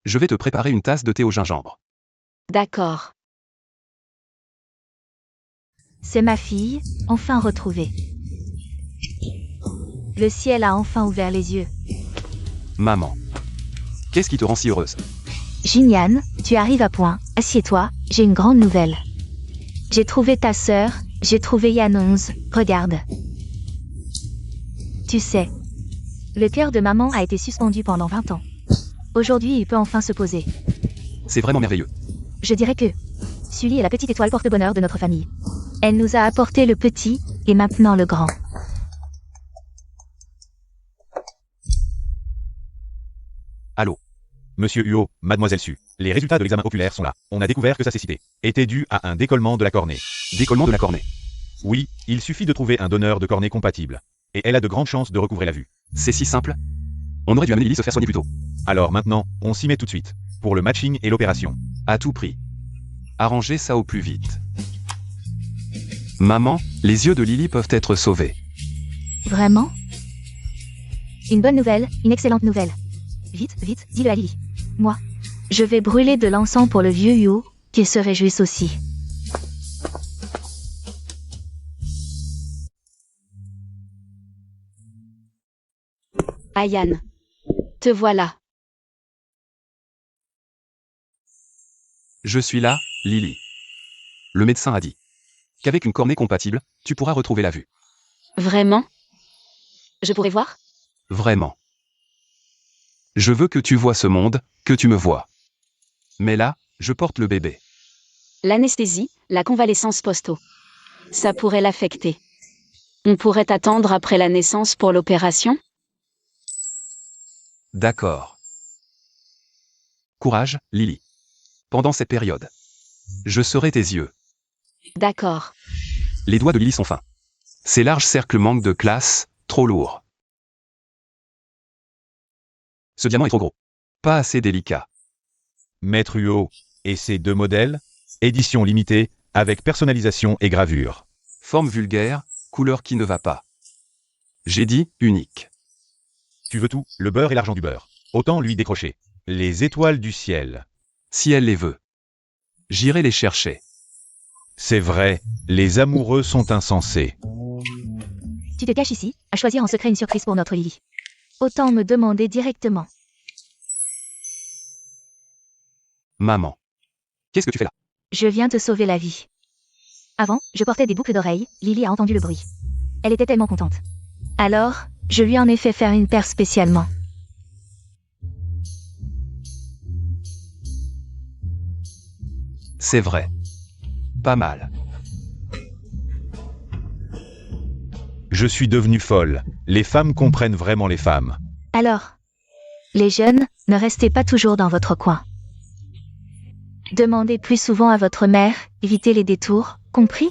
Je vais te préparer une tasse de thé au gingembre. D'accord. C'est ma fille, enfin retrouvée. Le ciel a enfin ouvert les yeux. Maman. Qu'est-ce qui te rend si heureuse? Jinian, tu arrives à point. Assieds-toi, j'ai une grande nouvelle. J'ai trouvé ta sœur, j'ai trouvé Yanonz, regarde. Tu sais, le cœur de maman a été suspendu pendant 20 ans. Aujourd'hui, il peut enfin se poser. C'est vraiment merveilleux. Je dirais que Sully est la petite étoile porte-bonheur de notre famille. Elle nous a apporté le petit, et maintenant le grand. Allô? Monsieur Huo, Mademoiselle Su, les résultats de l'examen oculaire sont là. On a découvert que sa cécité était due à un décollement de la cornée. Décollement de la cornée. Oui, il suffit de trouver un donneur de cornée compatible. Et elle a de grandes chances de recouvrer la vue. C'est si simple. On aurait dû amener Lily se faire soigner plus tôt. Alors maintenant, on s'y met tout de suite. Pour le matching et l'opération. À tout prix. Arrangez ça au plus vite. Maman, les yeux de Lily peuvent être sauvés. Vraiment? Une bonne nouvelle, une excellente nouvelle. Vite, vite, dis-le à Lily. Moi, je vais brûler de l'encens pour le vieux Yu, qu'il se réjouisse aussi. Ayan. Te voilà. Je suis là, Lily. Le médecin a dit qu'avec une cornée compatible, tu pourras retrouver la vue. Vraiment? Je pourrais voir? Vraiment. Je veux que tu vois ce monde, que tu me vois. Mais là, je porte le bébé. L'anesthésie, la convalescence post-op. Ça pourrait l'affecter. On pourrait attendre après la naissance pour l'opération? D'accord. Courage, Lily. Pendant cette période, je serai tes yeux. D'accord. Les doigts de Lily sont fins. Ces larges cercles manquent de classe, trop lourds. Ce diamant est trop gros. Pas assez délicat. Maître Huo, et ces deux modèles? Édition limitée, avec personnalisation et gravure. Forme vulgaire, couleur qui ne va pas. J'ai dit, unique. Tu veux tout, le beurre et l'argent du beurre. Autant lui décrocher. Les étoiles du ciel. Si elle les veut. J'irai les chercher. C'est vrai, les amoureux sont insensés. Tu te caches ici, à choisir en secret une surprise pour notre Lily. Autant me demander directement. Maman. Qu'est-ce que tu fais là? Je viens te sauver la vie. Avant, je portais des boucles d'oreilles, Lily a entendu le bruit. Elle était tellement contente. Alors, je lui en ai fait faire une paire spécialement. C'est vrai. Pas mal. Je suis devenue folle. Les femmes comprennent vraiment les femmes. Alors, les jeunes, ne restez pas toujours dans votre coin. Demandez plus souvent à votre mère, évitez les détours, compris?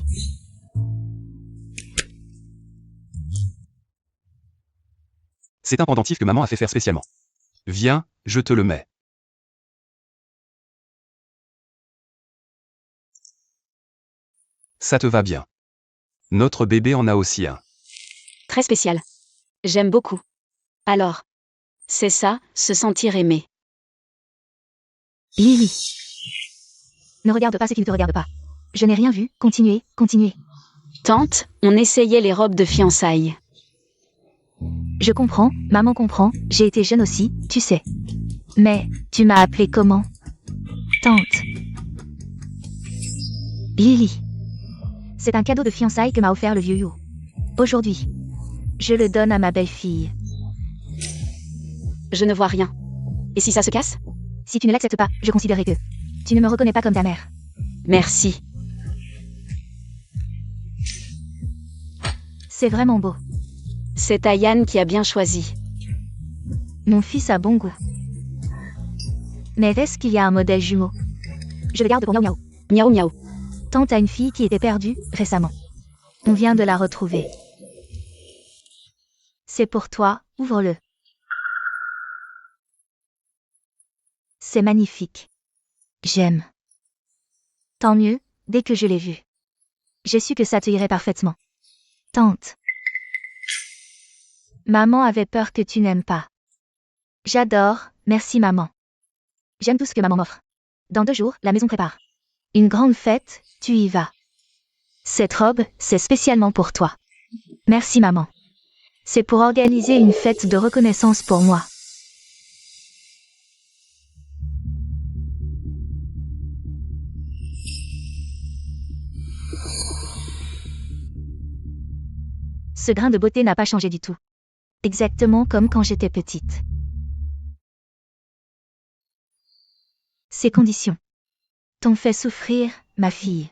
C'est un pendentif que maman a fait faire spécialement. Viens, je te le mets. Ça te va bien. Notre bébé en a aussi un. Très spécial. J'aime beaucoup. Alors. C'est ça, se sentir aimé. Lily. Ne regarde pas ce qui ne te regarde pas. Je n'ai rien vu, continuez, continuez. Tante, on essayait les robes de fiançailles. Je comprends, maman comprend, j'ai été jeune aussi, tu sais. Mais, tu m'as appelé comment? Tante. Lily. C'est un cadeau de fiançailles que m'a offert le vieux Yu. Aujourd'hui. Je le donne à ma belle-fille. Je ne vois rien. Et si ça se casse? Si tu ne l'acceptes pas, je considérerai que tu ne me reconnais pas comme ta mère. Merci. C'est vraiment beau. C'est Ayane qui a bien choisi. Mon fils a bon goût. Mais est-ce qu'il y a un modèle jumeau? Je le garde pour Miaou Miaou. Miaou miaou. Tante a une fille qui était perdue, récemment. On vient de la retrouver. C'est pour toi, ouvre-le. C'est magnifique. J'aime. Tant mieux, dès que je l'ai vu. J'ai su que ça te irait parfaitement. Tante. Maman avait peur que tu n'aimes pas. J'adore, merci maman. J'aime tout ce que maman m'offre. Dans 2 jours, la maison prépare une grande fête, tu y vas. Cette robe, c'est spécialement pour toi. Merci maman. C'est pour organiser une fête de reconnaissance pour moi. Ce grain de beauté n'a pas changé du tout. Exactement comme quand j'étais petite. Ces conditions t'ont fait souffrir, ma fille.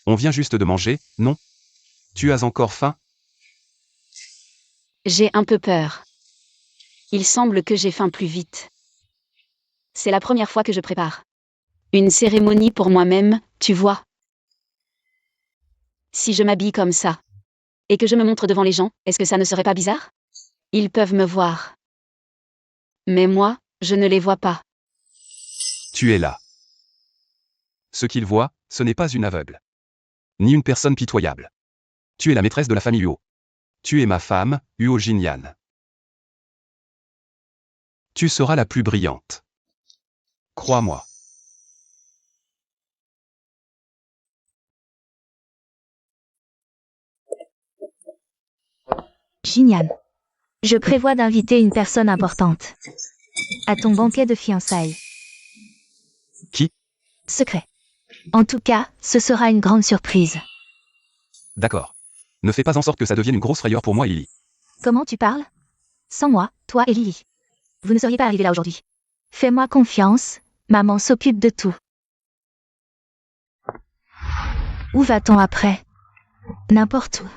On vient juste de manger, non? Tu as encore faim? J'ai un peu peur. Il semble que j'ai faim plus vite. C'est la première fois que je prépare une cérémonie pour moi-même, tu vois. Si je m'habille comme ça, et que je me montre devant les gens, est-ce que ça ne serait pas bizarre? Ils peuvent me voir. Mais moi, je ne les vois pas. Tu es là. Ce qu'ils voient, ce n'est pas une aveugle. Ni une personne pitoyable. Tu es la maîtresse de la famille Huo. Tu es ma femme, Huo Jinyan. Tu seras la plus brillante. Crois-moi. Jinyan. Je prévois d'inviter une personne importante à ton banquet de fiançailles. Qui? Secret. En tout cas, ce sera une grande surprise. D'accord. Ne fais pas en sorte que ça devienne une grosse frayeur pour moi et Lily. Comment tu parles? Sans moi, toi et Lily. Vous ne seriez pas arrivés là aujourd'hui. Fais-moi confiance, maman s'occupe de tout. Où va-t-on après? N'importe où.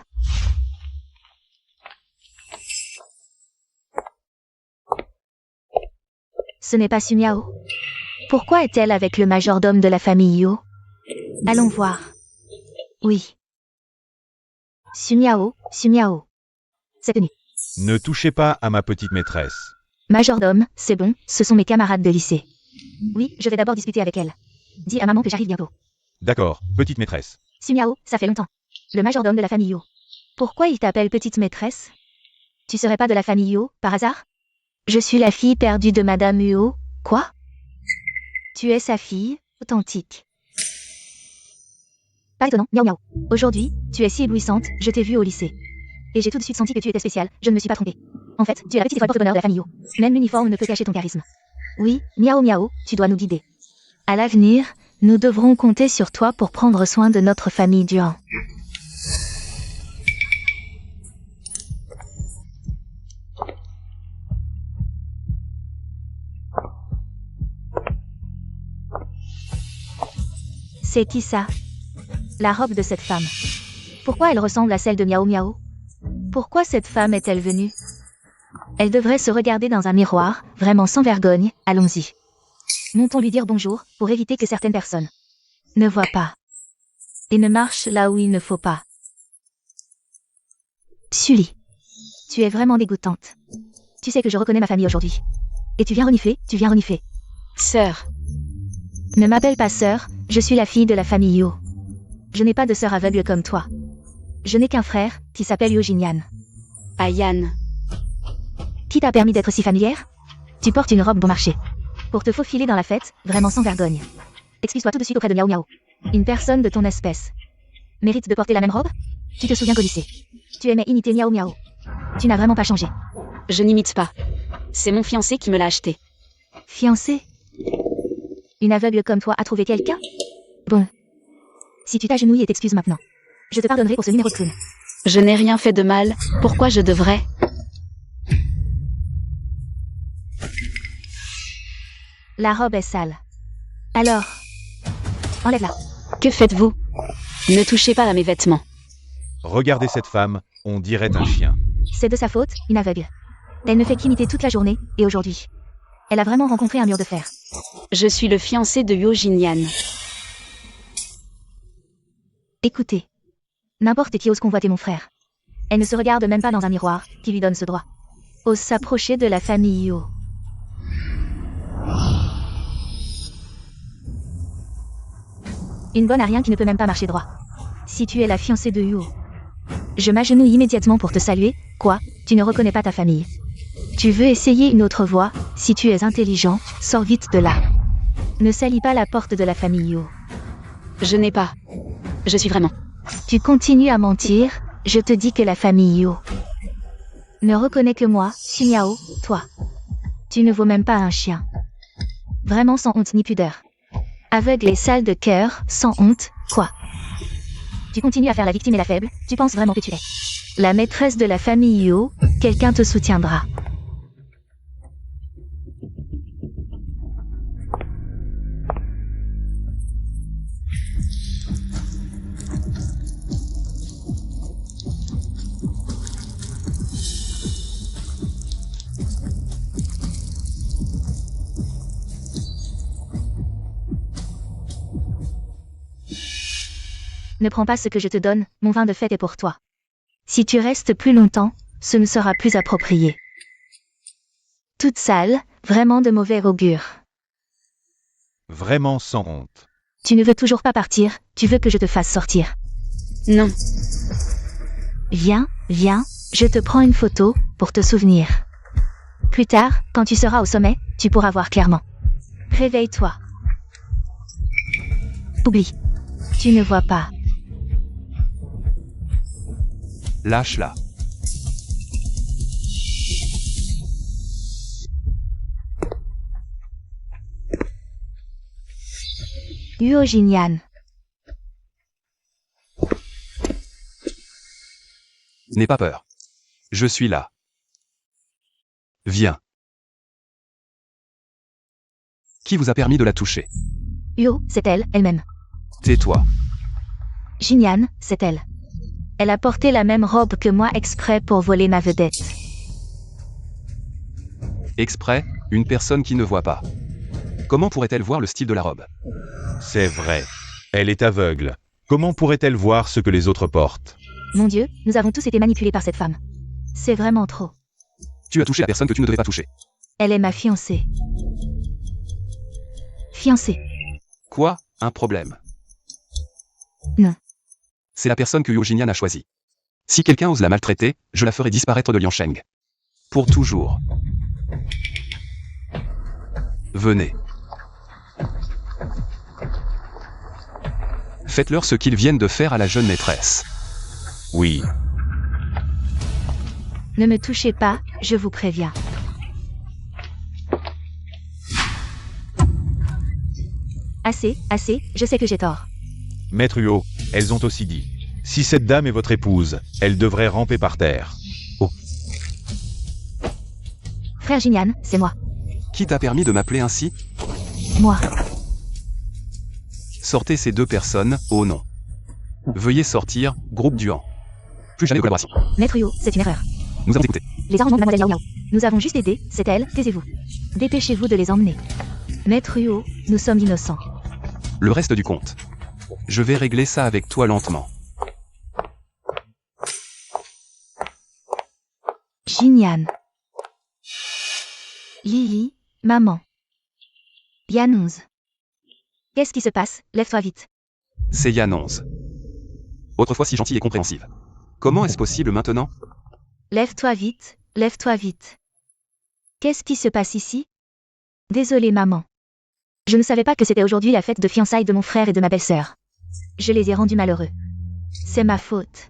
Ce n'est pas Sumiao. Pourquoi est-elle avec le majordome de la famille Yo? Allons voir. Oui. Sumiao, Sumiao. C'est tenu. Ne touchez pas à ma petite maîtresse. Majordome, c'est bon, ce sont mes camarades de lycée. Oui, je vais d'abord discuter avec elle. Dis à maman que j'arrive bientôt. D'accord, petite maîtresse. Sumiao, ça fait longtemps. Le majordome de la famille Yo. Pourquoi il t'appelle petite maîtresse? Tu serais pas de la famille Yo, par hasard? Je suis la fille perdue de Madame Huo. Quoi? Tu es sa fille, authentique. Pas étonnant, miaou miaou. Aujourd'hui, tu es si éblouissante, je t'ai vue au lycée. Et j'ai tout de suite senti que tu étais spéciale, je ne me suis pas trompée. En fait, tu es la petite étoile porte-bonheur de la famille Yo. Même l'uniforme ne peut cacher ton charisme. Oui, miaou miaou, tu dois nous guider. À l'avenir, nous devrons compter sur toi pour prendre soin de notre famille Duan. C'est qui ça? La robe de cette femme. Pourquoi elle ressemble à celle de Miao Miao? Pourquoi cette femme est-elle venue? Elle devrait se regarder dans un miroir, vraiment sans vergogne, allons-y. Montons lui dire bonjour, pour éviter que certaines personnes ne voient pas. Et ne marchent là où il ne faut pas. Sully. Tu es vraiment dégoûtante. Tu sais que je reconnais ma famille aujourd'hui. Et tu viens renifler, tu viens renifler. Sœur. Ne m'appelle pas sœur, je suis la fille de la famille Yo. Je n'ai pas de sœur aveugle comme toi. Je n'ai qu'un frère, qui s'appelle Yo Jinyan. Ayane. Qui t'a permis d'être si familière? Tu portes une robe bon marché. Pour te faufiler dans la fête, vraiment sans vergogne. Excuse-toi tout de suite auprès de Miao Miao. Une personne de ton espèce mérite de porter la même robe? Tu te souviens qu'au lycée, tu aimais imiter Miao Miao. Tu n'as vraiment pas changé. Je n'imite pas. C'est mon fiancé qui me l'a acheté. Fiancé? Une aveugle comme toi a trouvé quelqu'un? Bon. Si tu t'agenouilles et t'excuses maintenant, je te pardonnerai pour ce numéro de clown. Je n'ai rien fait de mal, pourquoi je devrais? La robe est sale. Alors, enlève-la. Que faites-vous? Ne touchez pas à mes vêtements. Regardez cette femme, on dirait un chien. C'est de sa faute, une aveugle. Elle ne fait qu'imiter toute la journée, et aujourd'hui. Elle a vraiment rencontré un mur de fer. Je suis le fiancé de Yo Jinyan. Écoutez. N'importe qui ose convoiter mon frère. Elle ne se regarde même pas dans un miroir, qui lui donne ce droit. Ose s'approcher de la famille Yo. Une bonne à rien qui ne peut même pas marcher droit. Si tu es la fiancée de Yo. Je m'agenouille immédiatement pour te saluer. Quoi? Tu ne reconnais pas ta famille. Tu veux essayer une autre voie? Si tu es intelligent, sors vite de là. Ne salis pas la porte de la famille Yo. Je n'ai pas. Je suis vraiment. Tu continues à mentir, je te dis que la famille Yo ne reconnaît que moi, Xinyao, toi. Tu ne vaux même pas un chien. Vraiment sans honte ni pudeur. Aveugle et sale de cœur, sans honte, quoi. Tu continues à faire la victime et la faible, tu penses vraiment que tu es la maîtresse de la famille Yo, quelqu'un te soutiendra. Ne prends pas ce que je te donne, mon vin de fête est pour toi. Si tu restes plus longtemps, ce ne sera plus approprié. Toute sale, vraiment de mauvais augure. Vraiment sans honte. Tu ne veux toujours pas partir, tu veux que je te fasse sortir. Non. Viens, viens, je te prends une photo, pour te souvenir. Plus tard, quand tu seras au sommet, tu pourras voir clairement. Réveille-toi. Oublie. Tu ne vois pas. Lâche-la. Yo Jinyan. N'aie pas peur. Je suis là. Viens. Qui vous a permis de la toucher? Yo, c'est elle, elle-même. Tais-toi. Jinyan, c'est elle. Elle a porté la même robe que moi exprès pour voler ma vedette. Exprès, une personne qui ne voit pas. Comment pourrait-elle voir le style de la robe? C'est vrai. Elle est aveugle. Comment pourrait-elle voir ce que les autres portent? Mon Dieu, nous avons tous été manipulés par cette femme. C'est vraiment trop. Tu as touché la personne que tu ne devais pas toucher. Elle est ma fiancée. Fiancée. Quoi? Un problème? Non. C'est la personne que Yo Jinyan a choisie. Si quelqu'un ose la maltraiter, je la ferai disparaître de Liansheng. Pour toujours. Venez. Faites-leur ce qu'ils viennent de faire à la jeune maîtresse. Oui. Ne me touchez pas, je vous préviens. Assez, assez, je sais que j'ai tort. Maître Huo, elles ont aussi dit. Si cette dame est votre épouse, elle devrait ramper par terre. Oh. Frère Jinyan, c'est moi. Qui t'a permis de m'appeler ainsi? Moi. Sortez ces deux personnes, oh non. Veuillez sortir, groupe Duan. Plus jamais de collaboration. Maître Yo, c'est une erreur. Nous avons écouté. Les arrangements de Mademoiselle Yao Yao. Nous avons juste aidé, c'est elle, taisez-vous. Dépêchez-vous de les emmener. Maître Yo, nous sommes innocents. Le reste du compte. Je vais régler ça avec toi lentement. Jinyan. Lily, maman. Yanonze. Qu'est-ce qui se passe? Lève-toi vite. C'est Yanonze. Autrefois si gentille et compréhensive. Comment est-ce possible maintenant? Lève-toi vite, lève-toi vite. Qu'est-ce qui se passe ici? Désolée maman. Je ne savais pas que c'était aujourd'hui la fête de fiançailles de mon frère et de ma belle-sœur. Je les ai rendus malheureux. C'est ma faute.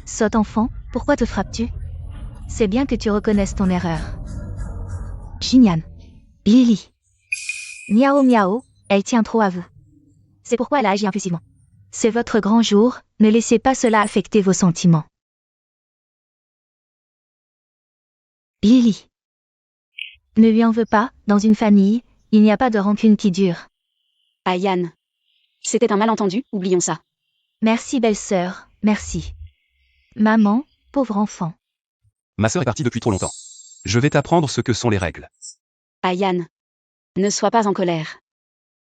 Sotte enfant, pourquoi te frappes-tu? C'est bien que tu reconnaisses ton erreur. Jinyan. Lily. Miao Miao, elle tient trop à vous. C'est pourquoi elle a agi impulsivement. C'est votre grand jour, ne laissez pas cela affecter vos sentiments. Lily. Ne lui en veux pas, dans une famille, il n'y a pas de rancune qui dure. Ah Yann. C'était un malentendu, oublions ça. Merci belle-sœur, merci. Maman, pauvre enfant. Ma sœur est partie depuis trop longtemps. Je vais t'apprendre ce que sont les règles. Ah Yann. Ne sois pas en colère.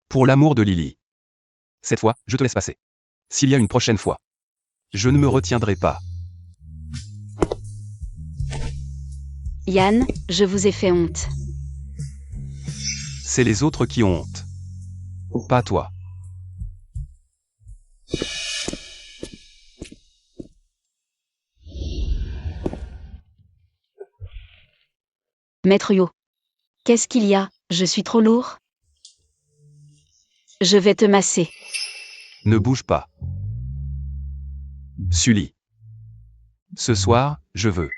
Pour l'amour de Lily. Cette fois, je te laisse passer. S'il y a une prochaine fois, je ne me retiendrai pas. Yann, je vous ai fait honte. C'est les autres qui ont honte. Pas toi. Maître Yo. Qu'est-ce qu'il y a? Je suis trop lourd? Je vais te masser. Ne bouge pas. Sully. Ce soir, je veux.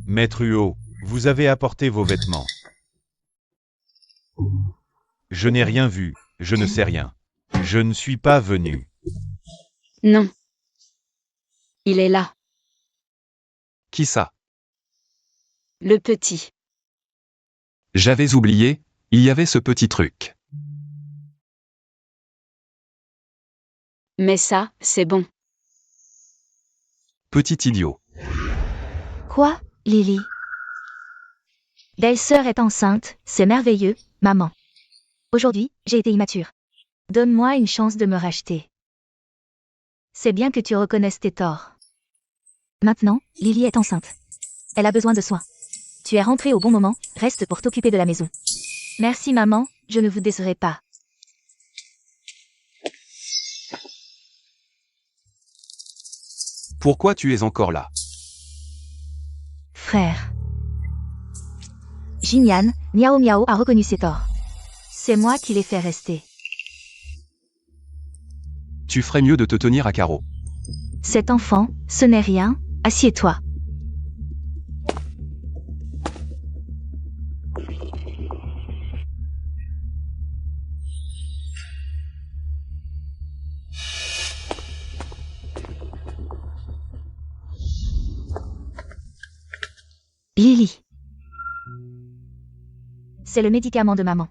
Maître Huot, vous avez apporté vos vêtements. Je n'ai rien vu, je ne sais rien. Je ne suis pas venu. Non. Il est là, Qui ça? le petit. J'avais oublié, il y avait ce petit truc. Mais ça, c'est bon. Petit idiot. Quoi, Lily? Belle-sœur est enceinte, c'est merveilleux, maman. Aujourd'hui, j'ai été immature. Donne-moi une chance de me racheter. C'est bien que tu reconnaisses tes torts. Maintenant, Lily est enceinte. Elle a besoin de soins. Tu es rentrée au bon moment, reste pour t'occuper de la maison. Merci maman, je ne vous décerai pas. Pourquoi tu es encore là? Frère. Jinyan, Miao Miao a reconnu ses torts. C'est moi qui l'ai fait rester. Tu ferais mieux de te tenir à carreau. Cet enfant, ce n'est rien, assieds-toi. Lily. C'est le médicament de maman.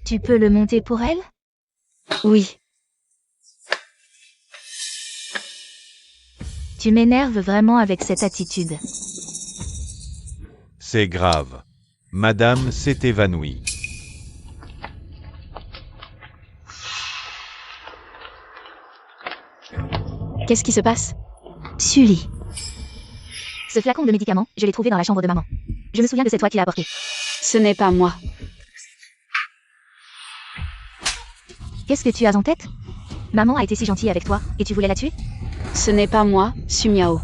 Tu peux le monter pour elle? Oui. Tu m'énerves vraiment avec cette attitude. C'est grave. Madame s'est évanouie. Qu'est-ce qui se passe? Sully. Ce flacon de médicaments, je l'ai trouvé dans la chambre de maman. Je me souviens que c'est toi qui l'as apporté. Ce n'est pas moi. Qu'est-ce que tu as en tête? Maman a été si gentille avec toi, et tu voulais la tuer? Ce n'est pas moi, Sumiao.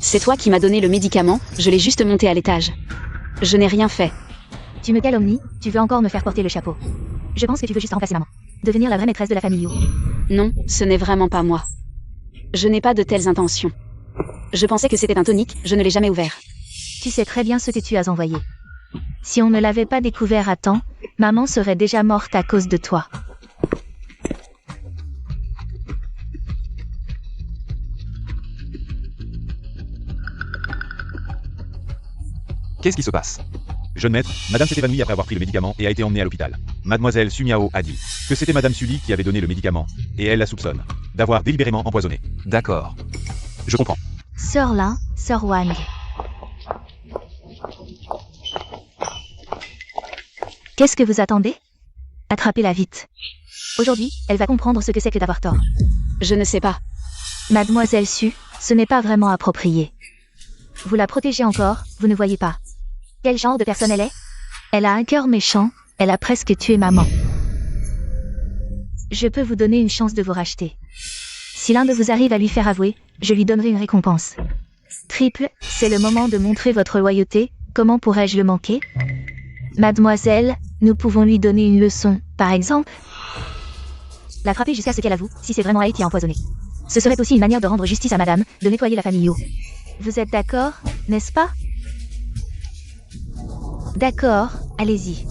C'est toi qui m'as donné le médicament, je l'ai juste monté à l'étage. Je n'ai rien fait. Tu me calomnies, tu veux encore me faire porter le chapeau. Je pense que tu veux juste remplacer maman. Devenir la vraie maîtresse de la famille Yu. Non, ce n'est vraiment pas moi. Je n'ai pas de telles intentions. Je pensais que c'était un tonique, je ne l'ai jamais ouvert. Tu sais très bien ce que tu as envoyé. Si on ne l'avait pas découvert à temps, maman serait déjà morte à cause de toi. Qu'est-ce qui se passe? Jeune maître, madame s'est évanouie après avoir pris le médicament et a été emmenée à l'hôpital. Mademoiselle Sumiao a dit que c'était madame Sully qui avait donné le médicament, et elle la soupçonne d'avoir délibérément empoisonné. D'accord. Je comprends. Sœur Lin, Sœur Wang. Qu'est-ce que vous attendez? Attrapez-la vite. Aujourd'hui, elle va comprendre ce que c'est que d'avoir tort. Je ne sais pas. Mademoiselle Su, ce n'est pas vraiment approprié. Vous la protégez encore, vous ne voyez pas. Quel genre de personne elle est? Elle a un cœur méchant, elle a presque tué maman. Je peux vous donner une chance de vous racheter. Si l'un de vous arrive à lui faire avouer, je lui donnerai une récompense. Triple, c'est le moment de montrer votre loyauté, comment pourrais-je le manquer? Mademoiselle, nous pouvons lui donner une leçon, par exemple. La frapper jusqu'à ce qu'elle avoue, si c'est vraiment elle qui a empoisonné. Ce serait aussi une manière de rendre justice à madame, de nettoyer la famille Yo. Vous êtes d'accord, n'est-ce pas? D'accord, allez-y.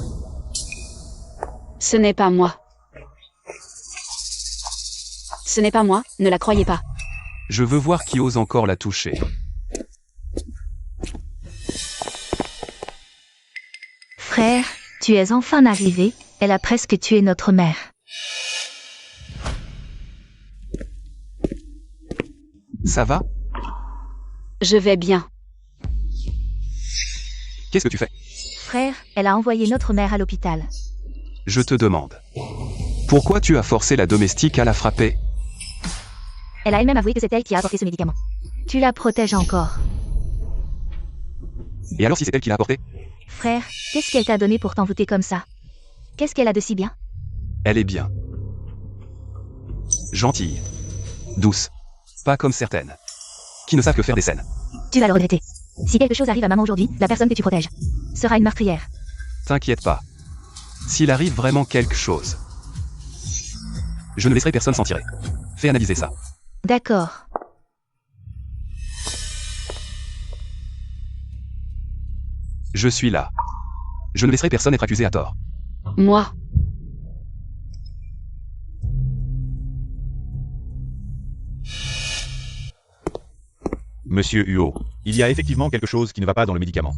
Ce n'est pas moi. Ce n'est pas moi, ne la croyez pas. Je veux voir qui ose encore la toucher. Frère, tu es enfin arrivé, elle a presque tué notre mère. Ça va? Je vais bien. Qu'est-ce que tu fais? Frère, elle a envoyé notre mère à l'hôpital. Je te demande. Pourquoi tu as forcé la domestique à la frapper? Elle a elle-même avoué que c'est elle qui a apporté ce médicament. Tu la protèges encore. Et alors si c'est elle qui l'a apporté? Frère, qu'est-ce qu'elle t'a donné pour t'envoûter comme ça? Qu'est-ce qu'elle a de si bien? Elle est bien. Gentille. Douce. Pas comme certaines. Qui ne savent que faire des scènes. Tu vas le regretter. Si quelque chose arrive à maman aujourd'hui, la personne que tu protèges sera une meurtrière. T'inquiète pas. S'il arrive vraiment quelque chose, je ne laisserai personne s'en tirer. Fais analyser ça. D'accord. Je suis là. Je ne laisserai personne être accusé à tort. Moi. Monsieur Huot, il y a effectivement quelque chose qui ne va pas dans le médicament.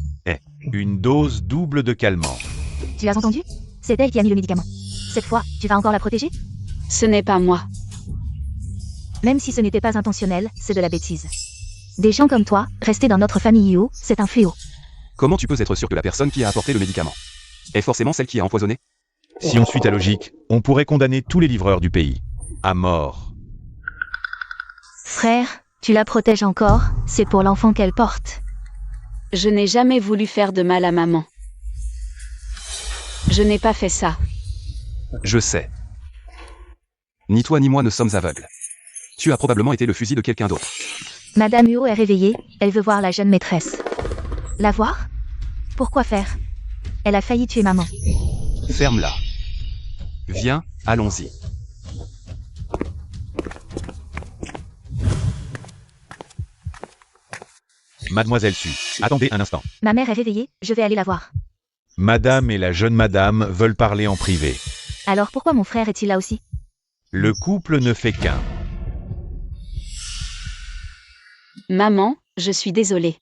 Une dose double de calmant. Tu as entendu? C'est elle qui a mis le médicament. Cette fois, tu vas encore la protéger? Ce n'est pas moi. Même si ce n'était pas intentionnel, c'est de la bêtise. Des gens comme toi, rester dans notre famille Huot, c'est un fléau. Comment tu peux être sûr que la personne qui a apporté le médicament est forcément celle qui a empoisonné? Si on suit ta logique, on pourrait condamner tous les livreurs du pays. À mort. Frère, tu la protèges encore, c'est pour l'enfant qu'elle porte. Je n'ai jamais voulu faire de mal à maman. Je n'ai pas fait ça. Je sais. Ni toi ni moi ne sommes aveugles. Tu as probablement été le fusil de quelqu'un d'autre. Madame Huot est réveillée, elle veut voir la jeune maîtresse. La voir? Pourquoi faire? Elle a failli tuer maman. Ferme-la. Viens, allons-y. Mademoiselle Su, attendez un instant. Ma mère est réveillée, je vais aller la voir. Madame et la jeune madame veulent parler en privé. Alors pourquoi mon frère est-il là aussi? Le couple ne fait qu'un. Maman, je suis désolée.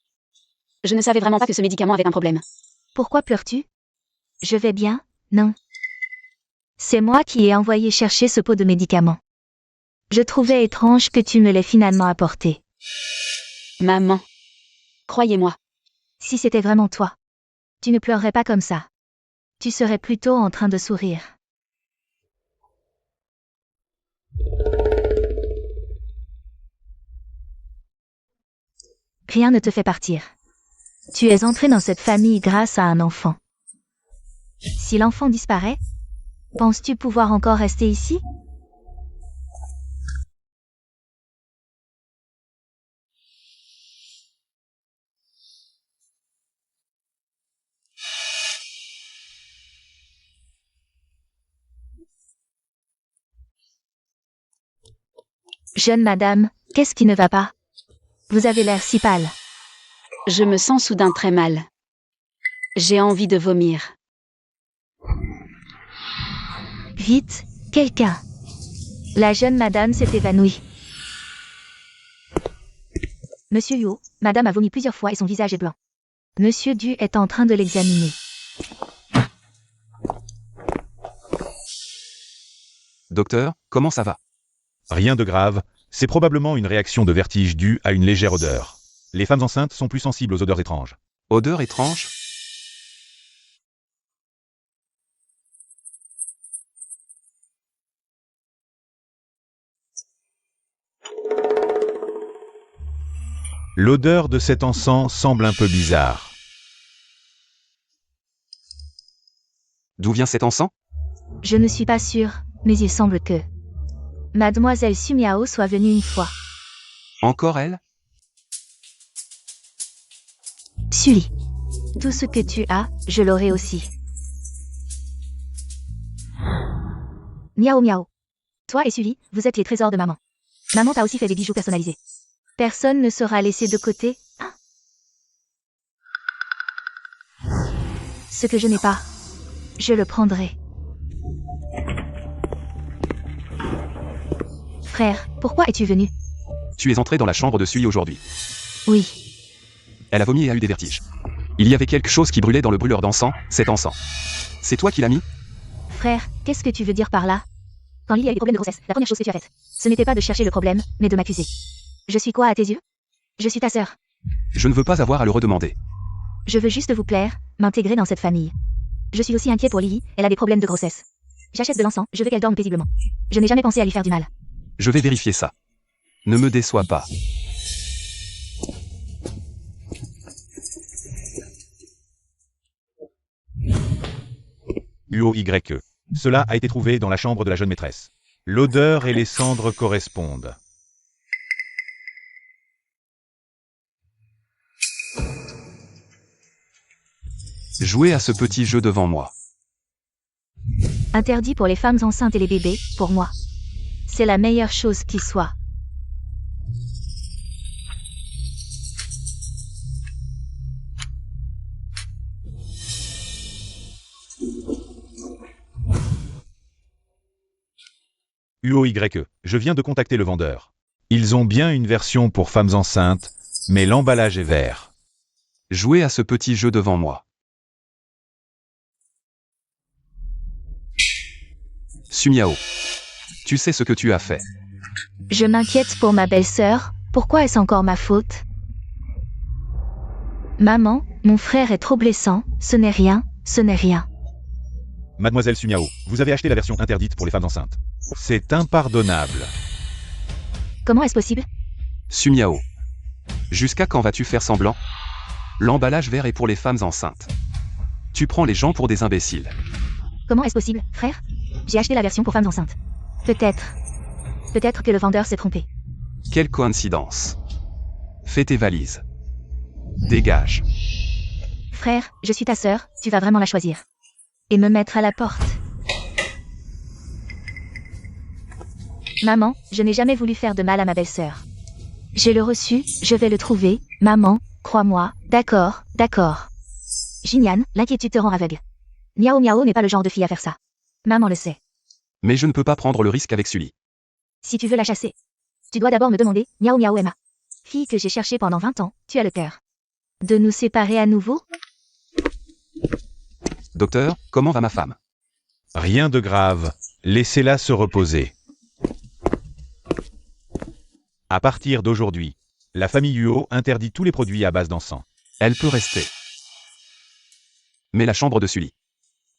Je ne savais vraiment pas que ce médicament avait un problème. Pourquoi pleures-tu? Je vais bien, non? C'est moi qui ai envoyé chercher ce pot de médicaments. Je trouvais étrange que tu me l'aies finalement apporté. Maman. Croyez-moi. Si c'était vraiment toi, tu ne pleurerais pas comme ça. Tu serais plutôt en train de sourire. Rien ne te fait partir. Tu es entré dans cette famille grâce à un enfant. Si l'enfant disparaît, penses-tu pouvoir encore rester ici? Jeune madame, qu'est-ce qui ne va pas? Vous avez l'air si pâle. Je me sens soudain très mal. J'ai envie de vomir. Vite, quelqu'un. La jeune madame s'est évanouie. Monsieur Huot, madame a vomi plusieurs fois et son visage est blanc. Monsieur Du est en train de l'examiner. Docteur, comment ça va? Rien de grave, c'est probablement une réaction de vertige due à une légère odeur. Les femmes enceintes sont plus sensibles aux odeurs étranges. Odeur étrange? L'odeur de cet encens semble un peu bizarre. D'où vient cet encens? Je ne suis pas sûre, mais il semble que Mademoiselle Su Miao soit venue une fois. Encore elle? Sully. Tout ce que tu as, je l'aurai aussi. Miao miao. Toi et Sully, vous êtes les trésors de maman. Maman t'a aussi fait des bijoux personnalisés. Personne ne sera laissé de côté. Hein? Ce que je n'ai pas, je le prendrai. Frère, pourquoi es-tu venu? Tu es entré dans la chambre de Sui aujourd'hui. Oui. Elle a vomi et a eu des vertiges. Il y avait quelque chose qui brûlait dans le brûleur d'encens, cet encens. C'est toi qui l'as mis? Frère, qu'est-ce que tu veux dire par là? Quand Lily a eu des problèmes de grossesse, la première chose que tu as faite, ce n'était pas de chercher le problème, mais de m'accuser. Je suis quoi à tes yeux? Je suis ta sœur. Je ne veux pas avoir à le redemander. Je veux juste vous plaire, m'intégrer dans cette famille. Je suis aussi inquiet pour Lily, elle a des problèmes de grossesse. J'achète de l'encens, je veux qu'elle dorme paisiblement. Je n'ai jamais pensé à lui faire du mal. Je vais vérifier ça. Ne me déçois pas. UOYE. Cela a été trouvé dans la chambre de la jeune maîtresse. L'odeur et les cendres correspondent. Jouez à ce petit jeu devant moi. Interdit pour les femmes enceintes et les bébés, pour moi. C'est la meilleure chose qui soit. UOYE. Je viens de contacter le vendeur. Ils ont bien une version pour femmes enceintes, mais l'emballage est vert. Jouez à ce petit jeu devant moi. Sumiao. Tu sais ce que tu as fait. Je m'inquiète pour ma belle-sœur, pourquoi est-ce encore ma faute? Maman, mon frère est trop blessant, ce n'est rien, ce n'est rien. Mademoiselle Sumiao, vous avez acheté la version interdite pour les femmes enceintes. C'est impardonnable. Comment est-ce possible? Sumiao. Jusqu'à quand vas-tu faire semblant? L'emballage vert est pour les femmes enceintes. Tu prends les gens pour des imbéciles. Comment est-ce possible, frère? J'ai acheté la version pour femmes enceintes. Peut-être que le vendeur s'est trompé. Quelle coïncidence. Fais tes valises. Dégage. Frère, je suis ta sœur, tu vas vraiment la choisir. Et me mettre à la porte. Maman, je n'ai jamais voulu faire de mal à ma belle-sœur. J'ai le reçu, je vais le trouver, maman, crois-moi, d'accord, d'accord. Jinyan, l'inquiétude te rend aveugle. Miao Miao n'est pas le genre de fille à faire ça. Maman le sait. Mais je ne peux pas prendre le risque avec Sully. Si tu veux la chasser, tu dois d'abord me demander, Miao Miao Emma. Fille que j'ai cherchée pendant 20 ans, tu as le cœur. De nous séparer à nouveau? Docteur, comment va ma femme? Rien de grave. Laissez-la se reposer. À partir d'aujourd'hui, la famille Uo interdit tous les produits à base d'encens. Elle peut rester. Mais la chambre de Sully.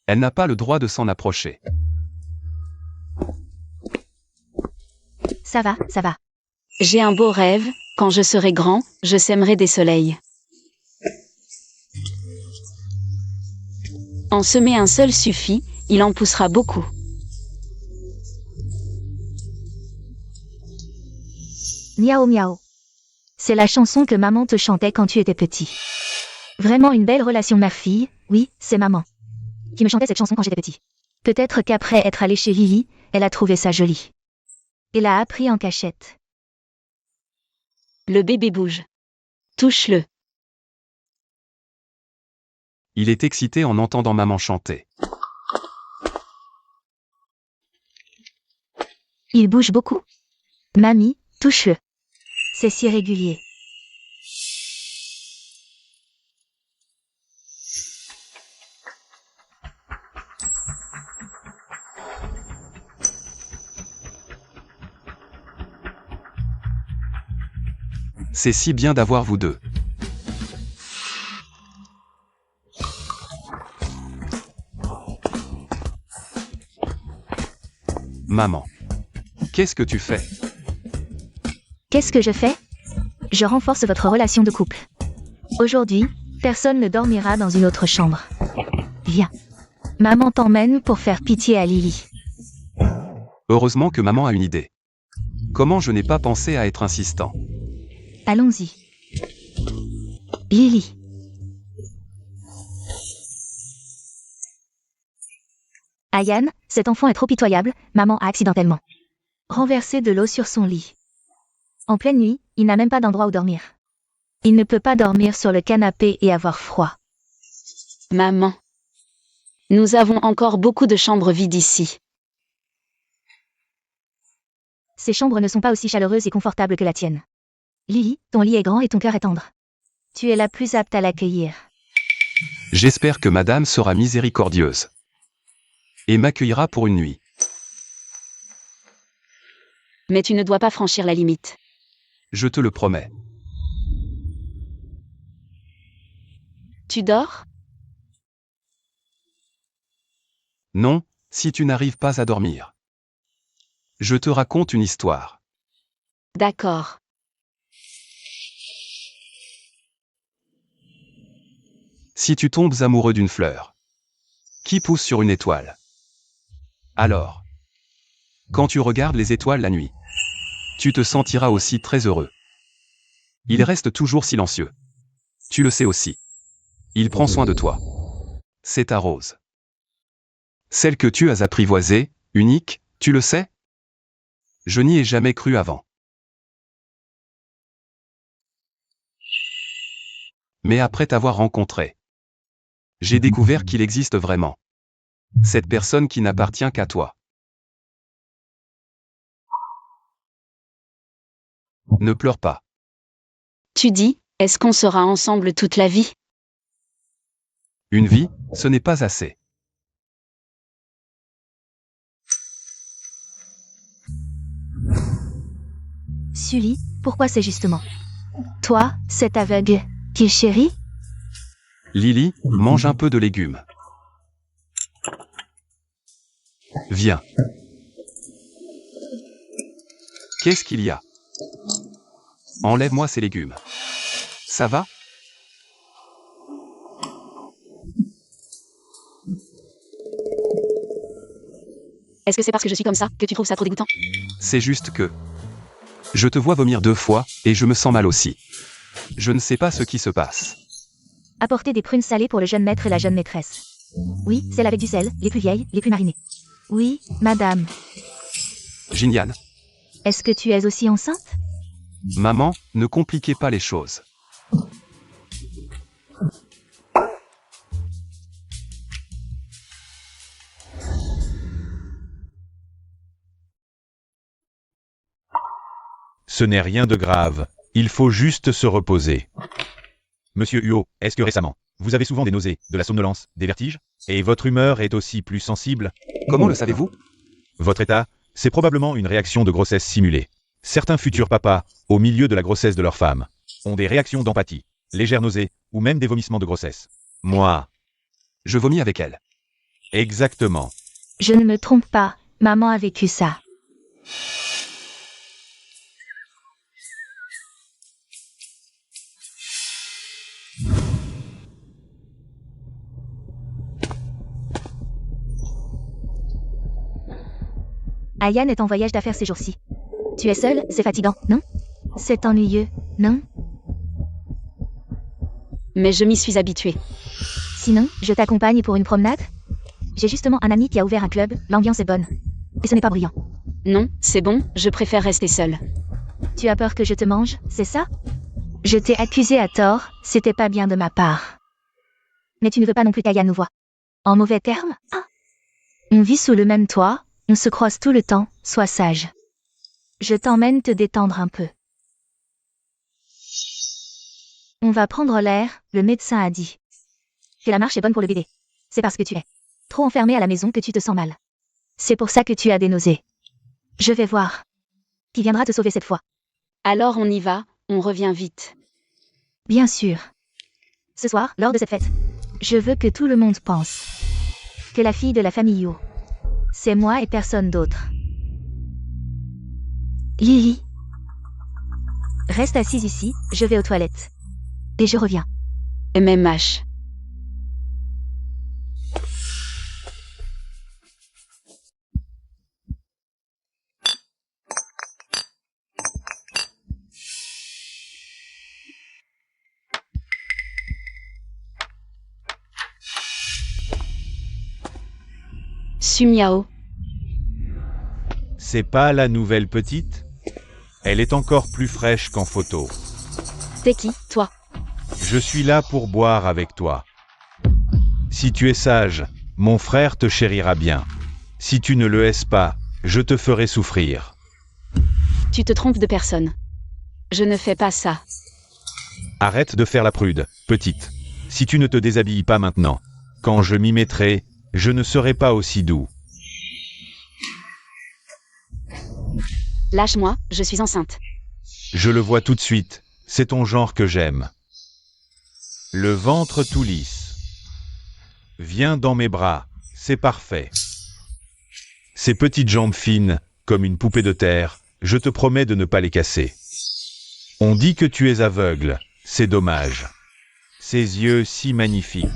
Elle n'a pas le droit de s'en approcher. Ça va, ça va. J'ai un beau rêve, quand je serai grand, je sèmerai des soleils. En semer un seul suffit, il en poussera beaucoup. Miao Miao. C'est la chanson que maman te chantait quand tu étais petit. Vraiment une belle relation mère-fille, oui, c'est maman qui me chantait cette chanson quand j'étais petit. Peut-être qu'après être allée chez Lily, elle a trouvé ça joli. Et l'a appris en cachette. Le bébé bouge. Touche-le. Il est excité en entendant maman chanter. Il bouge beaucoup. Mamie, touche-le. C'est si régulier. C'est si bien d'avoir vous deux. Maman. Qu'est-ce que tu fais? Qu'est-ce que je fais? Je renforce votre relation de couple. Aujourd'hui, personne ne dormira dans une autre chambre. Viens. Maman t'emmène pour faire pitié à Lily. Heureusement que maman a une idée. Comment je n'ai pas pensé à être insistant? Allons-y. Lily. Ayan, cet enfant est trop pitoyable, maman a accidentellement renversé de l'eau sur son lit. En pleine nuit, il n'a même pas d'endroit où dormir. Il ne peut pas dormir sur le canapé et avoir froid. Maman. Nous avons encore beaucoup de chambres vides ici. Ces chambres ne sont pas aussi chaleureuses et confortables que la tienne. Lily, ton lit est grand et ton cœur est tendre. Tu es la plus apte à l'accueillir. J'espère que madame sera miséricordieuse. Et m'accueillera pour une nuit. Mais tu ne dois pas franchir la limite. Je te le promets. Tu dors? Non, si tu n'arrives pas à dormir. Je te raconte une histoire. D'accord. Si tu tombes amoureux d'une fleur qui pousse sur une étoile, alors, quand tu regardes les étoiles la nuit, tu te sentiras aussi très heureux. Il reste toujours silencieux. Tu le sais aussi. Il prend soin de toi. C'est ta rose. Celle que tu as apprivoisée, unique, tu le sais? Je n'y ai jamais cru avant. Mais après t'avoir rencontré, j'ai découvert qu'il existe vraiment. Cette personne qui n'appartient qu'à toi. Ne pleure pas. Tu dis, est-ce qu'on sera ensemble toute la vie? Une vie, ce n'est pas assez. Sully, pourquoi c'est justement toi, cet aveugle, qu'il chérit? Lily, mange un peu de légumes. Viens. Qu'est-ce qu'il y a? Enlève-moi ces légumes. Ça va? Est-ce que c'est parce que je suis comme ça que tu trouves ça trop dégoûtant? C'est juste que... Je te vois vomir 2 fois, et je me sens mal aussi. Je ne sais pas ce qui se passe. Apporter des prunes salées pour le jeune maître et la jeune maîtresse. Oui, celles avec du sel, les plus vieilles, les plus marinées. Oui, madame. Génial. Est-ce que tu es aussi enceinte? Maman, ne compliquez pas les choses. Ce n'est rien de grave, il faut juste se reposer. Monsieur Huot, est-ce que récemment, vous avez souvent des nausées, de la somnolence, des vertiges? Et votre humeur est aussi plus sensible? Comment le savez-vous? Votre état, c'est probablement une réaction de grossesse simulée. Certains futurs papas, au milieu de la grossesse de leur femme, ont des réactions d'empathie, légères nausées, ou même des vomissements de grossesse. Moi, Je vomis avec elle. exactement. Je ne me trompe pas, maman a vécu ça. Ayan est en voyage d'affaires ces jours-ci. Tu es seule, c'est fatigant, non? C'est ennuyeux, non? Mais je m'y suis habituée. Sinon, je t'accompagne pour une promenade? J'ai justement un ami qui a ouvert un club, l'ambiance est bonne. Et ce n'est pas bruyant. Non, c'est bon, je préfère rester seule. Tu as peur que je te mange, c'est ça? Je t'ai accusé à tort, c'était pas bien de ma part. Mais tu ne veux pas non plus qu'Ayan nous voie. En mauvais termes? Ah. On vit sous le même toit, on se croise tout le temps, sois sage. Je t'emmène te détendre un peu. On va prendre l'air, le médecin a dit. Que la marche est bonne pour le bébé. C'est parce que tu es trop enfermé à la maison que tu te sens mal. C'est pour ça que tu as des nausées. Je vais voir. Qui viendra te sauver cette fois? Alors on y va, on revient vite. Bien sûr. Ce soir, lors de cette fête, je veux que tout le monde pense que la fille de la famille Yo, c'est moi et personne d'autre. Lily. Reste assise ici, je vais aux toilettes. Et je reviens. MMH. Sumiao. C'est pas la nouvelle petite? Elle est encore plus fraîche qu'en photo. T'es qui, toi? Je suis là pour boire avec toi. Si tu es sage, mon frère te chérira bien. Si tu ne le es pas, je te ferai souffrir. Tu te trompes de personne. Je ne fais pas ça. Arrête de faire la prude, petite. Si tu ne te déshabilles pas maintenant, quand je m'y mettrai, je ne serai pas aussi doux. Lâche-moi, je suis enceinte. Je le vois tout de suite, c'est ton genre que j'aime. Le ventre tout lisse. Viens dans mes bras, c'est parfait. Ces petites jambes fines, comme une poupée de terre, je te promets de ne pas les casser. On dit que tu es aveugle, c'est dommage. Ces yeux si magnifiques.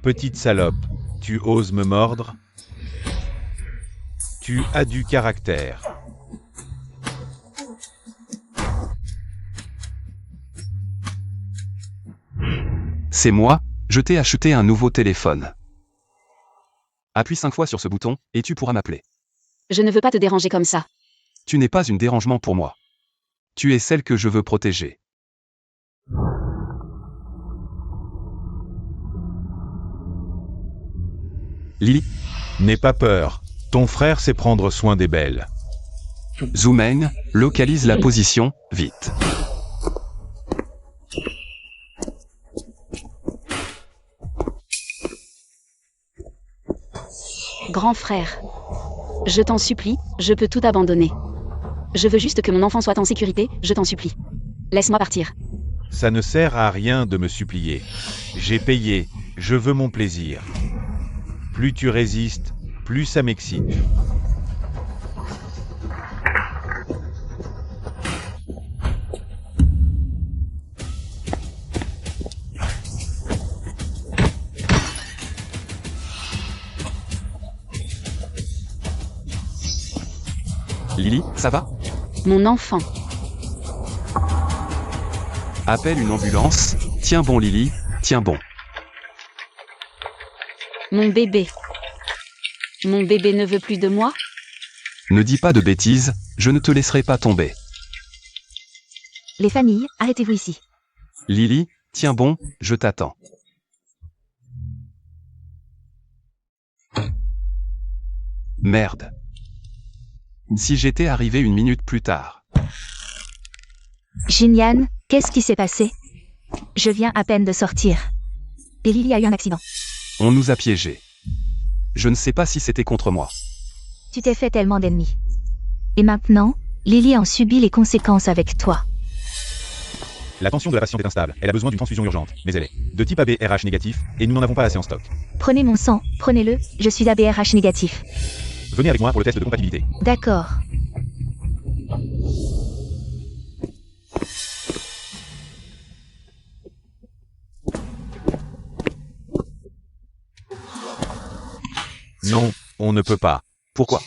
Petite salope, tu oses me mordre? Tu as du caractère. C'est moi, je t'ai acheté un nouveau téléphone. Appuie 5 fois sur ce bouton, et tu pourras m'appeler. Je ne veux pas te déranger comme ça. Tu n'es pas un dérangement pour moi. Tu es celle que je veux protéger. Lily, N'aie pas peur, ton frère sait prendre soin des belles. Zoomen, localise la position, vite. Grand frère. Je t'en supplie, je peux tout abandonner. Je veux juste que mon enfant soit en sécurité, je t'en supplie. Laisse-moi partir. Ça ne sert à rien de me supplier. J'ai payé, je veux mon plaisir. Plus tu résistes, plus ça m'excite. Lily, ça va? Mon enfant. Appelle une ambulance. Tiens bon Lily, tiens bon. Mon bébé. Mon bébé ne veut plus de moi? Ne dis pas de bêtises, je ne te laisserai pas tomber. Les familles, arrêtez-vous ici. Lily, tiens bon, je t'attends. Merde. Si j'étais arrivé une minute plus tard. Jinian, qu'est-ce qui s'est passé? Je viens à peine de sortir. Et Lily a eu un accident. On nous a piégés. Je ne sais pas si c'était contre moi. Tu t'es fait tellement d'ennemis. Et maintenant, Lily en subit les conséquences avec toi. La tension de la patiente est instable, elle a besoin d'une transfusion urgente, mais elle est de type ABRH négatif, et nous n'en avons pas assez en stock. Prenez mon sang, prenez-le, je suis ABRH négatif. Venez avec moi pour le test de compatibilité. D'accord. Non, on ne peut pas. Pourquoi?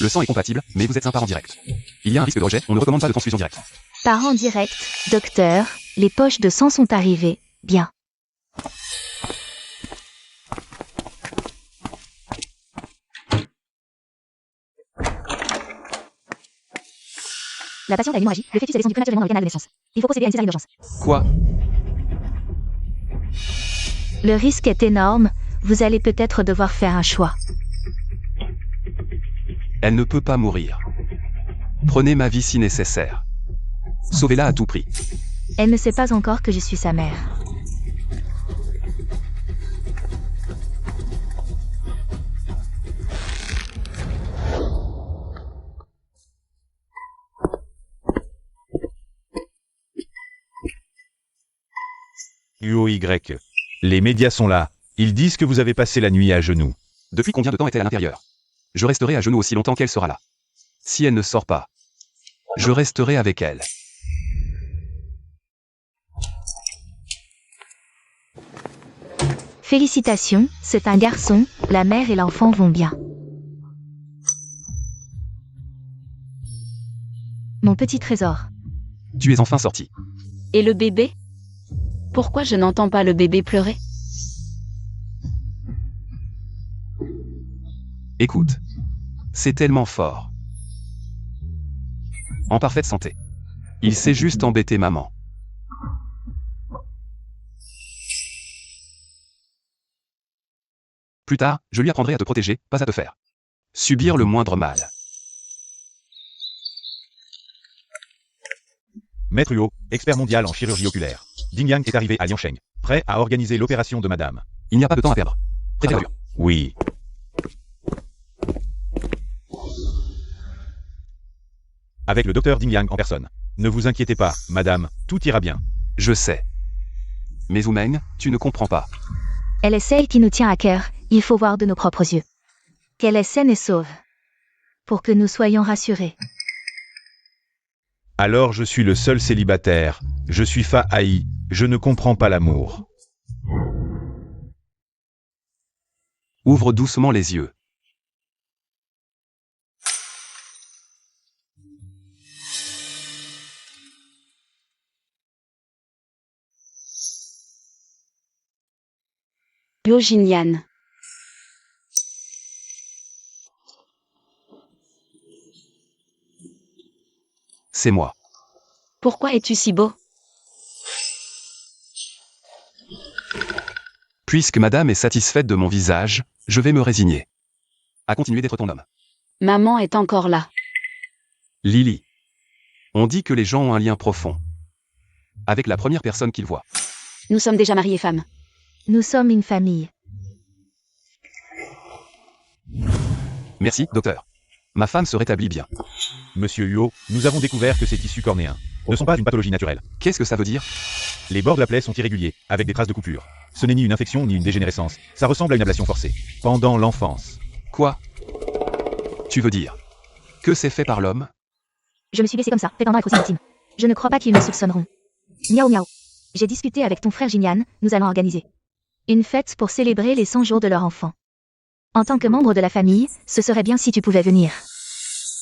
Le sang est compatible, mais vous êtes un parent direct. Il y a un risque de rejet, on ne recommande pas de transfusion directe. Parents directs, docteur, les poches de sang sont arrivées. Bien. La patiente a une hémorragie, le fœtus a descendu prématurément dans le canal de naissance. Il faut procéder à une césarienne d'urgence. Quoi? Le risque est énorme, vous allez peut-être devoir faire un choix. Elle ne peut pas mourir. Prenez ma vie si nécessaire. Sauvez-la à tout prix. Elle ne sait pas encore que je suis sa mère. UOY. Les médias sont là. Ils disent que vous avez passé la nuit à genoux. Depuis combien de temps est-elle à l'intérieur? Je resterai à genoux aussi longtemps qu'elle sera là. Si elle ne sort pas, je resterai avec elle. Félicitations, c'est un garçon, la mère et l'enfant vont bien. Mon petit trésor. Tu es enfin sorti. Et le bébé? Pourquoi je n'entends pas le bébé pleurer? Écoute. C'est tellement fort. En parfaite santé. Il s'est juste embêté maman. Plus tard, je lui apprendrai à te protéger, pas à te faire subir le moindre mal. Maître Huo, expert mondial en chirurgie oculaire. Ding Yang est arrivé à Liansheng, prêt à organiser l'opération de madame. Il n'y a pas de temps à perdre. Préfère-le. Oui. Avec le docteur Ding Yang en personne. Ne vous inquiétez pas, madame, tout ira bien. Je sais. Mais Oumeng, tu ne comprends pas. Elle est celle qui nous tient à cœur, il faut voir de nos propres yeux. Qu'elle est saine et sauve. Pour que nous soyons rassurés. Alors je suis le seul célibataire, je suis Fa Haï, je ne comprends pas l'amour. Ouvre doucement les yeux. Yo Jinyan. C'est moi. Pourquoi es-tu si beau? Puisque madame est satisfaite de mon visage, je vais me résigner. À continuer d'être ton homme. Maman est encore là. Lily. On dit que les gens ont un lien profond. Avec la première personne qu'ils voient. Nous sommes déjà mariés femmes. Nous sommes une famille. Merci, docteur. Ma femme se rétablit bien. Monsieur Huo, nous avons découvert que ces tissus cornéens ne sont pas une pathologie naturelle. Qu'est-ce que ça veut dire? Les bords de la plaie sont irréguliers, avec des traces de coupure. Ce n'est ni une infection ni une dégénérescence, ça ressemble à une ablation forcée. Pendant l'enfance. Quoi? Tu veux dire que c'est fait par l'homme? Je me suis laissé comme ça, prétendant être aussi intime. Je ne crois pas qu'ils me soupçonneront. Miaou miaou. J'ai discuté avec ton frère Jinyan, nous allons organiser une fête pour célébrer les 100 jours de leur enfant. En tant que membre de la famille, ce serait bien si tu pouvais venir.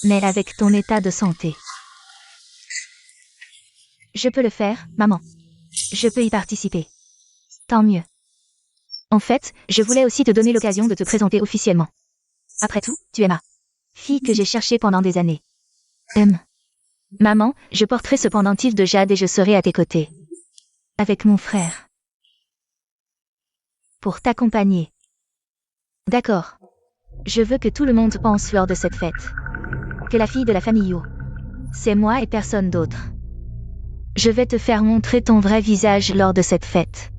Mais avec ton état de santé. Je peux le faire, maman. Je peux y participer. Tant mieux. En fait, je voulais aussi te donner l'occasion de te présenter officiellement. Après tout, tu es ma fille que j'ai cherchée pendant des années. Maman, je porterai ce pendentif de jade et je serai à tes côtés. Avec mon frère. Pour t'accompagner. D'accord. Je veux que tout le monde pense lors de cette fête. Que la fille de la famille Yo. C'est moi et personne d'autre. Je vais te faire montrer ton vrai visage lors de cette fête.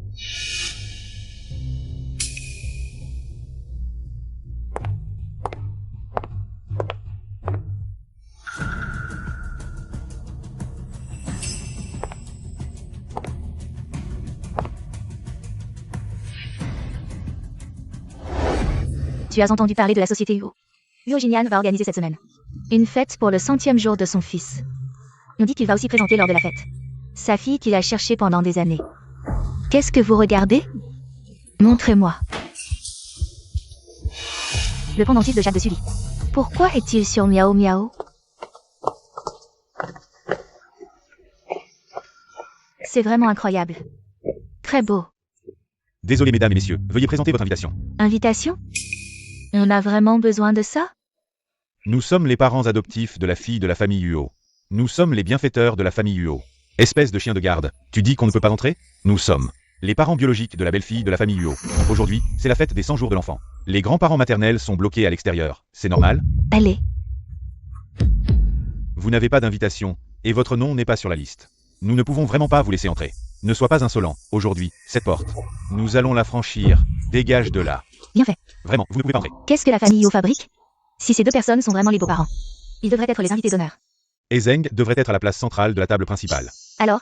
Tu as entendu parler de la société Huo. Huo Jinyan va organiser cette semaine une fête pour le 100e jour de son fils. On dit qu'il va aussi présenter lors de la fête sa fille qu'il a cherchée pendant des années. Qu'est-ce que vous regardez? Montrez-moi. Le pendentif de jade de Sully. Pourquoi est-il sur Miao Miao? C'est vraiment incroyable. Très beau. Désolé mesdames et messieurs, veuillez présenter votre invitation. Invitation? On a vraiment besoin de ça? Nous sommes les parents adoptifs de la fille de la famille Huo. Nous sommes les bienfaiteurs de la famille Huo. Espèce de chien de garde, tu dis qu'on ne peut pas entrer? Nous sommes les parents biologiques de la belle-fille de la famille Huo. Aujourd'hui, c'est la fête des 100 jours de l'enfant. Les grands-parents maternels sont bloqués à l'extérieur. C'est normal? Allez. Vous n'avez pas d'invitation, et votre nom n'est pas sur la liste. Nous ne pouvons vraiment pas vous laisser entrer. Ne sois pas insolent. Aujourd'hui, cette porte. Nous allons la franchir. Dégage de là. Bien fait. Vraiment, vous ne pouvez pas entrer. Qu'est-ce que la famille Yo fabrique? Si ces deux personnes sont vraiment les beaux-parents, ils devraient être les invités d'honneur. Ezeng devrait être à la place centrale de la table principale. Alors,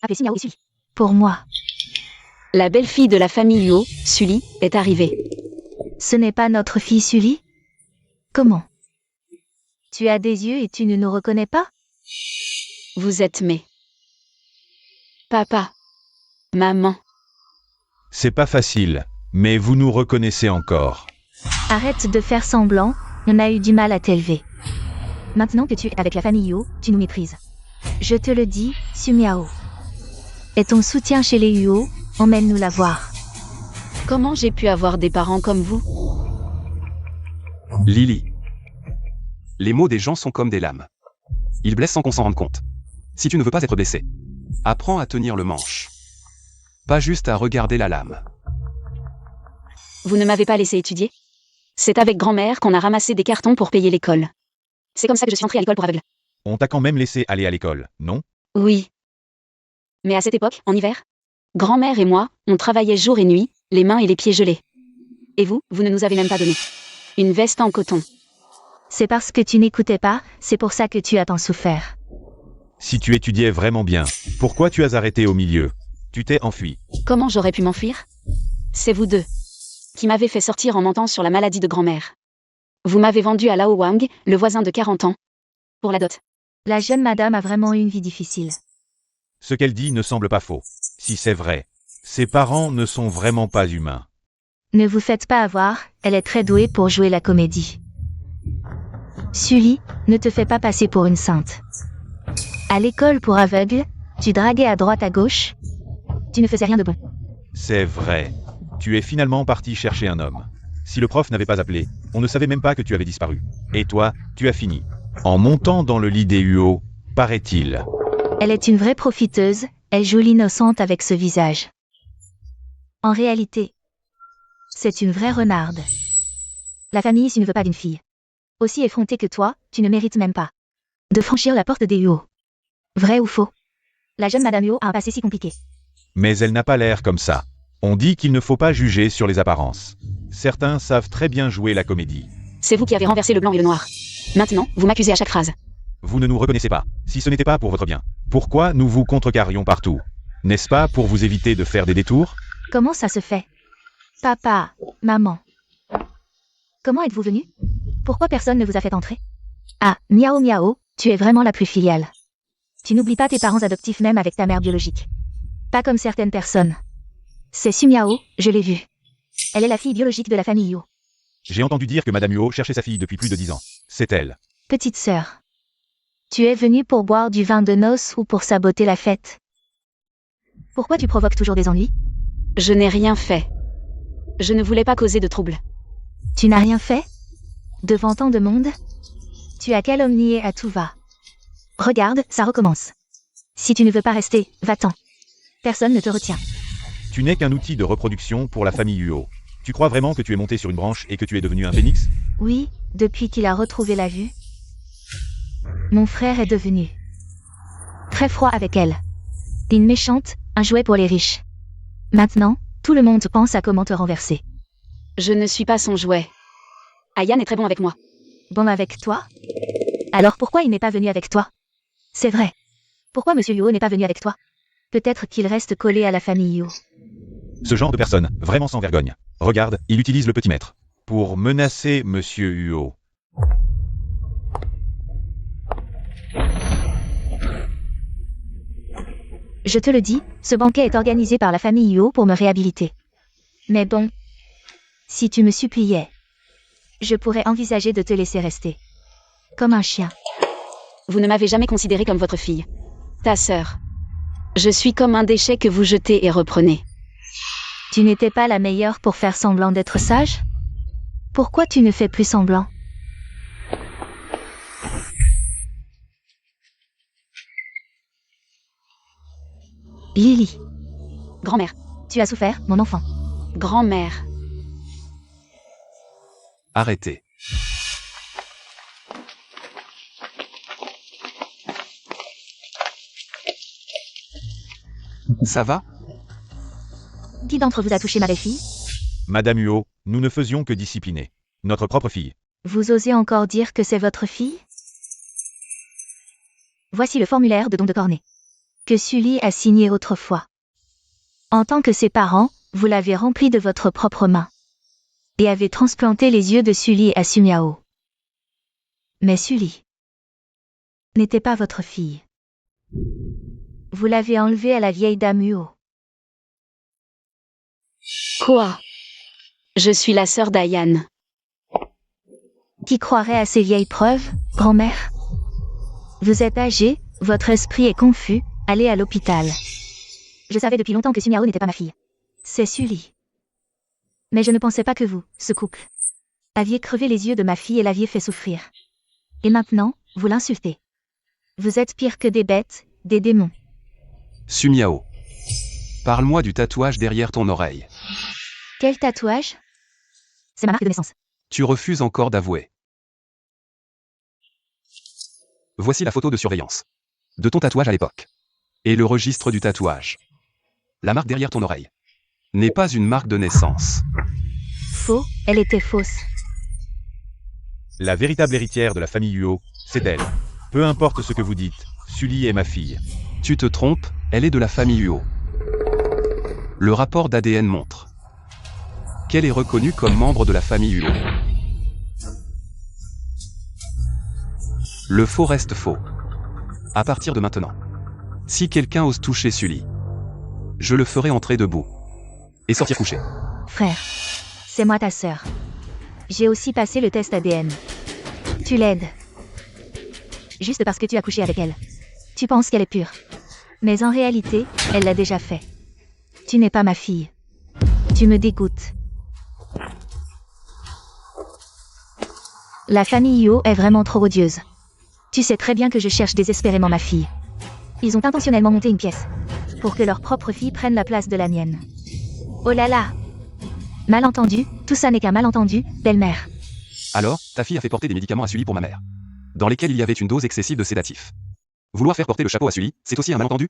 appelez Miao et Sully. Pour moi, La belle-fille de la famille Huo, Sully, est arrivée. ce n'est pas notre fille Sully? Comment? Tu as des yeux et tu ne nous reconnais pas? Vous êtes mes papa, maman. C'est pas facile, mais vous nous reconnaissez encore. Arrête de faire semblant, on a eu du mal à t'élever. Maintenant que tu es avec la famille Huo, tu nous méprises. Je te le dis, Sumiao. Et ton soutien chez les Huo, emmène-nous la voir. Comment j'ai pu avoir des parents comme vous? Lily. Les mots des gens sont comme des lames. Ils blessent sans qu'on s'en rende compte. Si tu ne veux pas être blessé, apprends à tenir le manche. Pas juste à regarder la lame. Vous ne m'avez pas laissé étudier? C'est avec grand-mère qu'on a ramassé des cartons pour payer l'école. C'est comme ça que je suis entrée à l'école pour aveugles. On t'a quand même laissé aller à l'école, non? Oui, Mais à cette époque, en hiver, grand-mère et moi, on travaillait jour et nuit, les mains et les pieds gelés. Et vous ne nous avez même pas donné une veste en coton. C'est parce que tu n'écoutais pas, c'est pour ça que tu as tant souffert. Si tu étudiais vraiment bien, pourquoi tu as arrêté au milieu? Tu t'es enfui. Comment j'aurais pu m'enfuir? C'est vous deux qui m'avez fait sortir en mentant sur la maladie de grand-mère. Vous m'avez vendu à Lao Wang, le voisin de 40 ans, pour la dot. La jeune madame a vraiment eu une vie difficile. Ce qu'elle dit ne semble pas faux. Si c'est vrai, ses parents ne sont vraiment pas humains. Ne vous faites pas avoir, elle est très douée pour jouer la comédie. Sully, ne te fais pas passer pour une sainte. À l'école pour aveugles, tu draguais à droite à gauche. Tu ne faisais rien de bon. C'est vrai. Tu es finalement parti chercher un homme. Si le prof n'avait pas appelé, on ne savait même pas que tu avais disparu. Et toi, tu as fini en montant dans le lit des Huo, paraît-il. Elle est une vraie profiteuse, elle joue l'innocente avec ce visage. En réalité, c'est une vraie renarde. La famille ici ne veut pas d'une fille. Aussi effrontée que toi, tu ne mérites même pas de franchir la porte des Huo. Vrai ou faux? La jeune Madame Huo a un passé si compliqué. Mais elle n'a pas l'air comme ça. On dit qu'il ne faut pas juger sur les apparences. Certains savent très bien jouer la comédie. C'est vous qui avez renversé le blanc et le noir. Maintenant, vous m'accusez à chaque phrase. Vous ne nous reconnaissez pas. Si ce n'était pas pour votre bien, pourquoi nous vous contrecarrions partout? N'est-ce pas pour vous éviter de faire des détours? Comment ça se fait? Papa, maman. Comment êtes-vous venu? Pourquoi personne ne vous a fait entrer? Ah, Miao Miao, tu es vraiment la plus filiale. Tu n'oublies pas tes parents adoptifs même avec ta mère biologique. Pas comme certaines personnes. C'est Su Miao, je l'ai vue. Elle est la fille biologique de la famille Huo. J'ai entendu dire que Madame Huo cherchait sa fille depuis plus de 10 ans. C'est elle. Petite sœur. Tu es venue pour boire du vin de noces ou pour saboter la fête? Pourquoi tu provoques toujours des ennuis? Je n'ai rien fait. Je ne voulais pas causer de troubles. Tu n'as rien fait? Devant tant de monde? Tu as calomnié à tout va. Regarde, ça recommence. Si tu ne veux pas rester, va-t'en. Personne ne te retient. Tu n'es qu'un outil de reproduction pour la famille Huo. Tu crois vraiment que tu es monté sur une branche et que tu es devenu un phénix? Oui, depuis qu'il a retrouvé la vue. Mon frère est devenu très froid avec elle. Une méchante, un jouet pour les riches. Maintenant, tout le monde pense à comment te renverser. Je ne suis pas son jouet. Ayan est très bon avec moi. Bon avec toi? Alors pourquoi il n'est pas venu avec toi? C'est vrai. Pourquoi Monsieur Huo n'est pas venu avec toi? Peut-être qu'il reste collé à la famille Huo. Ce genre de personne, vraiment sans vergogne. Regarde, il utilise le petit maître pour menacer Monsieur Huo. Je te le dis, ce banquet est organisé par la famille Huo pour me réhabiliter. Mais bon, si tu me suppliais, je pourrais envisager de te laisser rester. Comme un chien. Vous ne m'avez jamais considérée comme votre fille. Ta sœur. Je suis comme un déchet que vous jetez et reprenez. Tu n'étais pas la meilleure pour faire semblant d'être sage? Pourquoi tu ne fais plus semblant? Lily. Grand-mère. Tu as souffert, mon enfant. Grand-mère. Arrêtez. Ça va? Qui d'entre vous a touché ma belle-fille? Madame Huo, nous ne faisions que discipliner notre propre fille. Vous osez encore dire que c'est votre fille? Voici le formulaire de don de cornet que Sully a signé autrefois. En tant que ses parents, vous l'avez rempli de votre propre main et avez transplanté les yeux de Sully à Su Miao. Mais Sully n'était pas votre fille. Vous l'avez enlevée à la vieille dame Huo. Quoi? Je suis la sœur d'Ayan. Qui croirait à ces vieilles preuves, grand-mère? Vous êtes âgée, votre esprit est confus, allez à l'hôpital. Je savais depuis longtemps que Su Miao n'était pas ma fille. C'est Sully. Mais je ne pensais pas que vous, ce couple, aviez crevé les yeux de ma fille et l'aviez fait souffrir. Et maintenant, vous l'insultez. Vous êtes pire que des bêtes, des démons. Su Miao. Parle-moi du tatouage derrière ton oreille. Quel tatouage? C'est ma marque de naissance. Tu refuses encore d'avouer. Voici la photo de surveillance de ton tatouage à l'époque. Et le registre du tatouage. La marque derrière ton oreille n'est pas une marque de naissance. Faux, elle était fausse. La véritable héritière de la famille Huo, c'est elle. Peu importe ce que vous dites, Sully est ma fille. Tu te trompes, elle est de la famille Huo. Le rapport d'ADN montre qu'elle est reconnue comme membre de la famille Huo. Le faux reste faux. À partir de maintenant, si quelqu'un ose toucher Sully, je le ferai entrer debout et sortir couché. Frère, c'est moi ta sœur. J'ai aussi passé le test ADN. Tu l'aides. Juste parce que tu as couché avec elle. Tu penses qu'elle est pure. Mais en réalité, elle l'a déjà fait. Tu n'es pas ma fille. Tu me dégoûtes. La famille Yo est vraiment trop odieuse. Tu sais très bien que je cherche désespérément ma fille. Ils ont intentionnellement monté une pièce pour que leur propre fille prenne la place de la mienne. Oh là là! Malentendu, tout ça n'est qu'un malentendu, belle-mère. Alors, ta fille a fait porter des médicaments à Sully pour ma mère, dans lesquels il y avait une dose excessive de sédatifs. Vouloir faire porter le chapeau à Sully, c'est aussi un malentendu?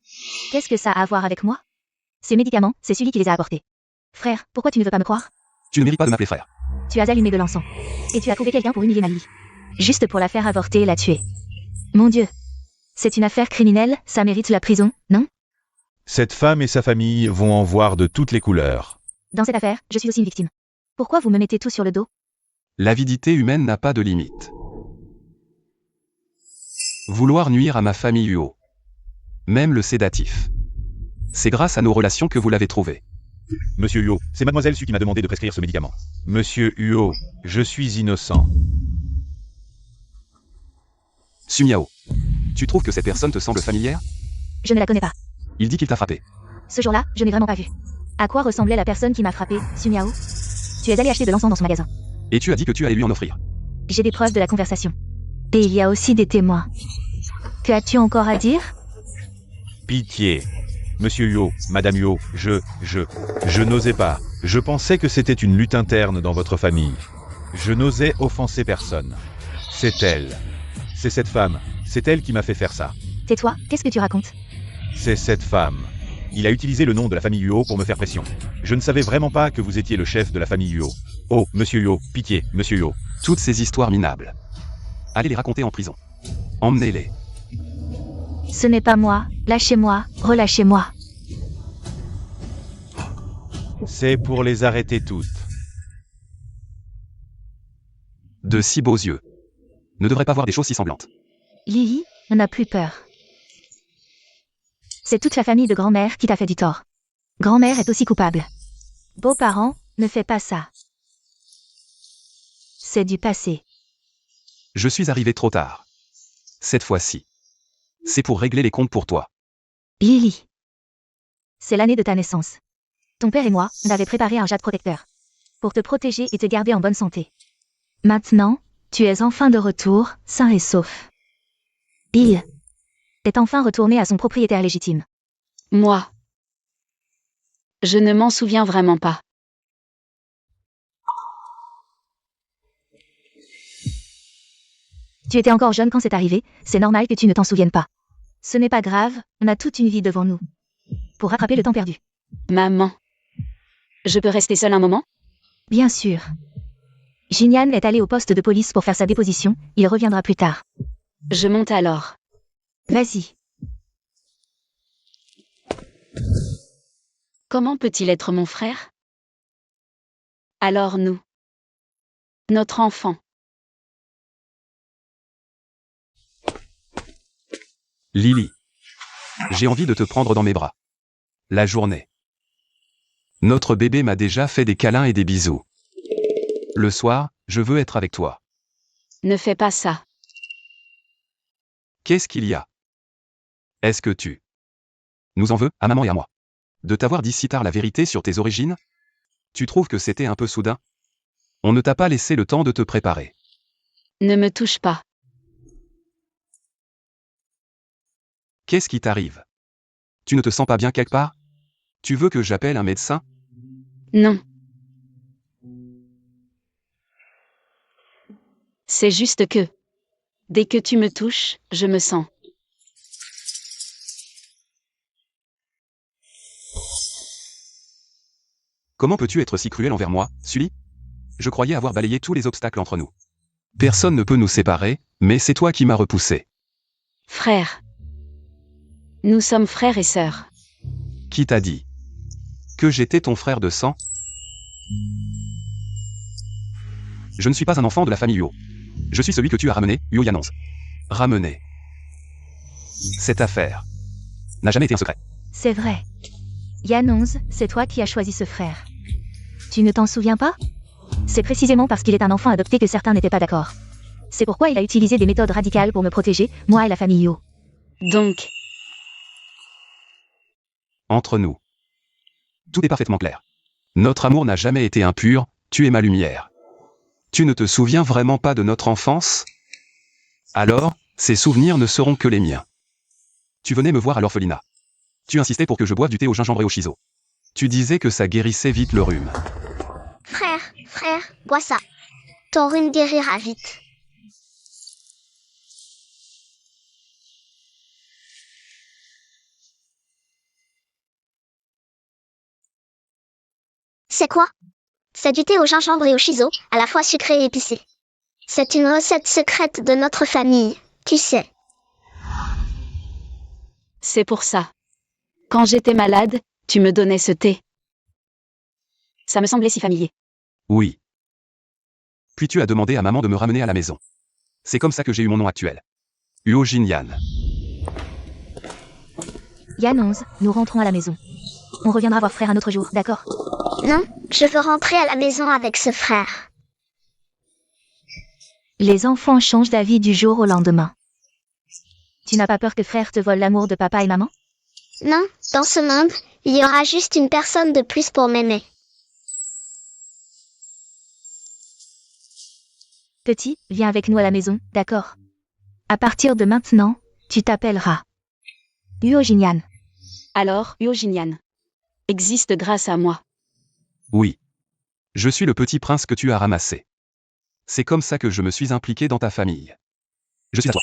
Qu'est-ce que ça a à voir avec moi? Ces médicaments, c'est Sully qui les a apportés. Frère, pourquoi tu ne veux pas me croire? Tu ne mérites pas de m'appeler frère. Tu as allumé de l'encens. Et tu as trouvé quelqu'un pour humilier Mali. Juste pour la faire avorter et la tuer. Mon Dieu. C'est une affaire criminelle, ça mérite la prison, non? Cette femme et sa famille vont en voir de toutes les couleurs. Dans cette affaire, je suis aussi une victime. Pourquoi vous me mettez tout sur le dos? L'avidité humaine n'a pas de limite. Vouloir nuire à ma famille Huo. Même le sédatif. C'est grâce à nos relations que vous l'avez trouvé. Monsieur Huo, c'est mademoiselle Su qui m'a demandé de prescrire ce médicament. Monsieur Huo, je suis innocent. Sumiao. Tu trouves que cette personne te semble familière? Je ne la connais pas. Il dit qu'il t'a frappé. Ce jour-là, je n'ai vraiment pas vu. À quoi ressemblait la personne qui m'a frappé, Sumiao? Tu es allé acheter de l'encens dans son magasin. Et tu as dit que tu allais lui en offrir. J'ai des preuves de la conversation. Et il y a aussi des témoins. Que as-tu encore à dire? Pitié. Monsieur Huo, Madame Huo, je n'osais pas. Je pensais que c'était une lutte interne dans votre famille. Je n'osais offenser personne. C'est elle. C'est cette femme. C'est elle qui m'a fait faire ça. Tais-toi, qu'est-ce que tu racontes? C'est cette femme. Il a utilisé le nom de la famille Huo pour me faire pression. Je ne savais vraiment pas que vous étiez le chef de la famille Huo. Oh, Monsieur Huo, pitié, Monsieur Huo. Toutes ces histoires minables. Allez les raconter en prison. Emmenez-les. Ce n'est pas moi, lâchez-moi, relâchez-moi. C'est pour les arrêter toutes. De si beaux yeux. Ne devrait pas voir des choses si semblantes. Lily, n'a plus peur. C'est toute la famille de grand-mère qui t'a fait du tort. Grand-mère est aussi coupable. Beaux-parents, ne fais pas ça. C'est du passé. Je suis arrivé trop tard. Cette fois-ci. C'est pour régler les comptes pour toi. Lily. C'est l'année de ta naissance. Ton père et moi, on avait préparé un jade protecteur. Pour te protéger et te garder en bonne santé. Maintenant, tu es enfin de retour, sain et sauf. Bill est enfin retourné à son propriétaire légitime. Moi. Je ne m'en souviens vraiment pas. Tu étais encore jeune quand c'est arrivé, c'est normal que tu ne t'en souviennes pas. Ce n'est pas grave, on a toute une vie devant nous. Pour rattraper le temps perdu. Maman. Je peux rester seule un moment? Bien sûr. Jinian est allé au poste de police pour faire sa déposition, il reviendra plus tard. Je monte alors. Vas-y. Comment peut-il être mon frère? Alors nous. Notre enfant. Lily. J'ai envie de te prendre dans mes bras. La journée. Notre bébé m'a déjà fait des câlins et des bisous. Le soir, je veux être avec toi. Ne fais pas ça. Qu'est-ce qu'il y a? Est-ce que tu nous en veux, à maman et à moi, de t'avoir dit si tard la vérité sur tes origines? Tu trouves que c'était un peu soudain? On ne t'a pas laissé le temps de te préparer. Ne me touche pas. Qu'est-ce qui t'arrive? Tu ne te sens pas bien quelque part? Tu veux que j'appelle un médecin? Non. C'est juste que, dès que tu me touches, je me sens Comment peux-tu être si cruel envers moi, Sully? Je croyais avoir balayé tous les obstacles entre nous. Personne ne peut nous séparer, mais c'est toi qui m'as repoussé. Frère. Nous sommes frères et sœurs. Qui t'a dit que j'étais ton frère de sang? Je ne suis pas un enfant de la famille Uo. Je suis celui que tu as ramené, Uo Yanonze. Ramené. Cette affaire n'a jamais été un secret. C'est vrai. Yanonze, c'est toi qui as choisi ce frère. Tu ne t'en souviens pas? C'est précisément parce qu'il est un enfant adopté que certains n'étaient pas d'accord. C'est pourquoi il a utilisé des méthodes radicales pour me protéger, moi et la famille Yo. Donc, Entre nous, tout est parfaitement clair. Notre amour n'a jamais été impur, tu es ma lumière. Tu ne te souviens vraiment pas de notre enfance? Alors, ces souvenirs ne seront que les miens. Tu venais me voir à l'orphelinat. Tu insistais pour que je boive du thé au gingembre et au shiso. Tu disais que ça guérissait vite le rhume. Frère, bois ça. Ton rhume guérira vite. C'est quoi? C'est du thé au gingembre et au shiso, à la fois sucré et épicé. C'est une recette secrète de notre famille, tu sais. c'est pour ça. Quand j'étais malade, tu me donnais ce thé. Ça me semblait si familier. Oui. Puis tu as demandé à maman de me ramener à la maison. C'est comme ça que j'ai eu mon nom actuel. Uo Jinyan. Yanonze, nous rentrons à la maison. On reviendra voir frère un autre jour, d'accord? Non, je veux rentrer à la maison avec ce frère. Les enfants changent d'avis du jour au lendemain. Tu n'as pas peur que frère te vole l'amour de papa et maman? Non, dans ce monde, il y aura juste une personne de plus pour m'aimer. Petit, viens avec nous à la maison, d'accord? À partir de maintenant, tu t'appelleras Uo Jinyan. Alors, Uo Jinyan existe grâce à moi. Oui. Je suis le petit prince que tu as ramassé. C'est comme ça que je me suis impliqué dans ta famille. Je suis à toi.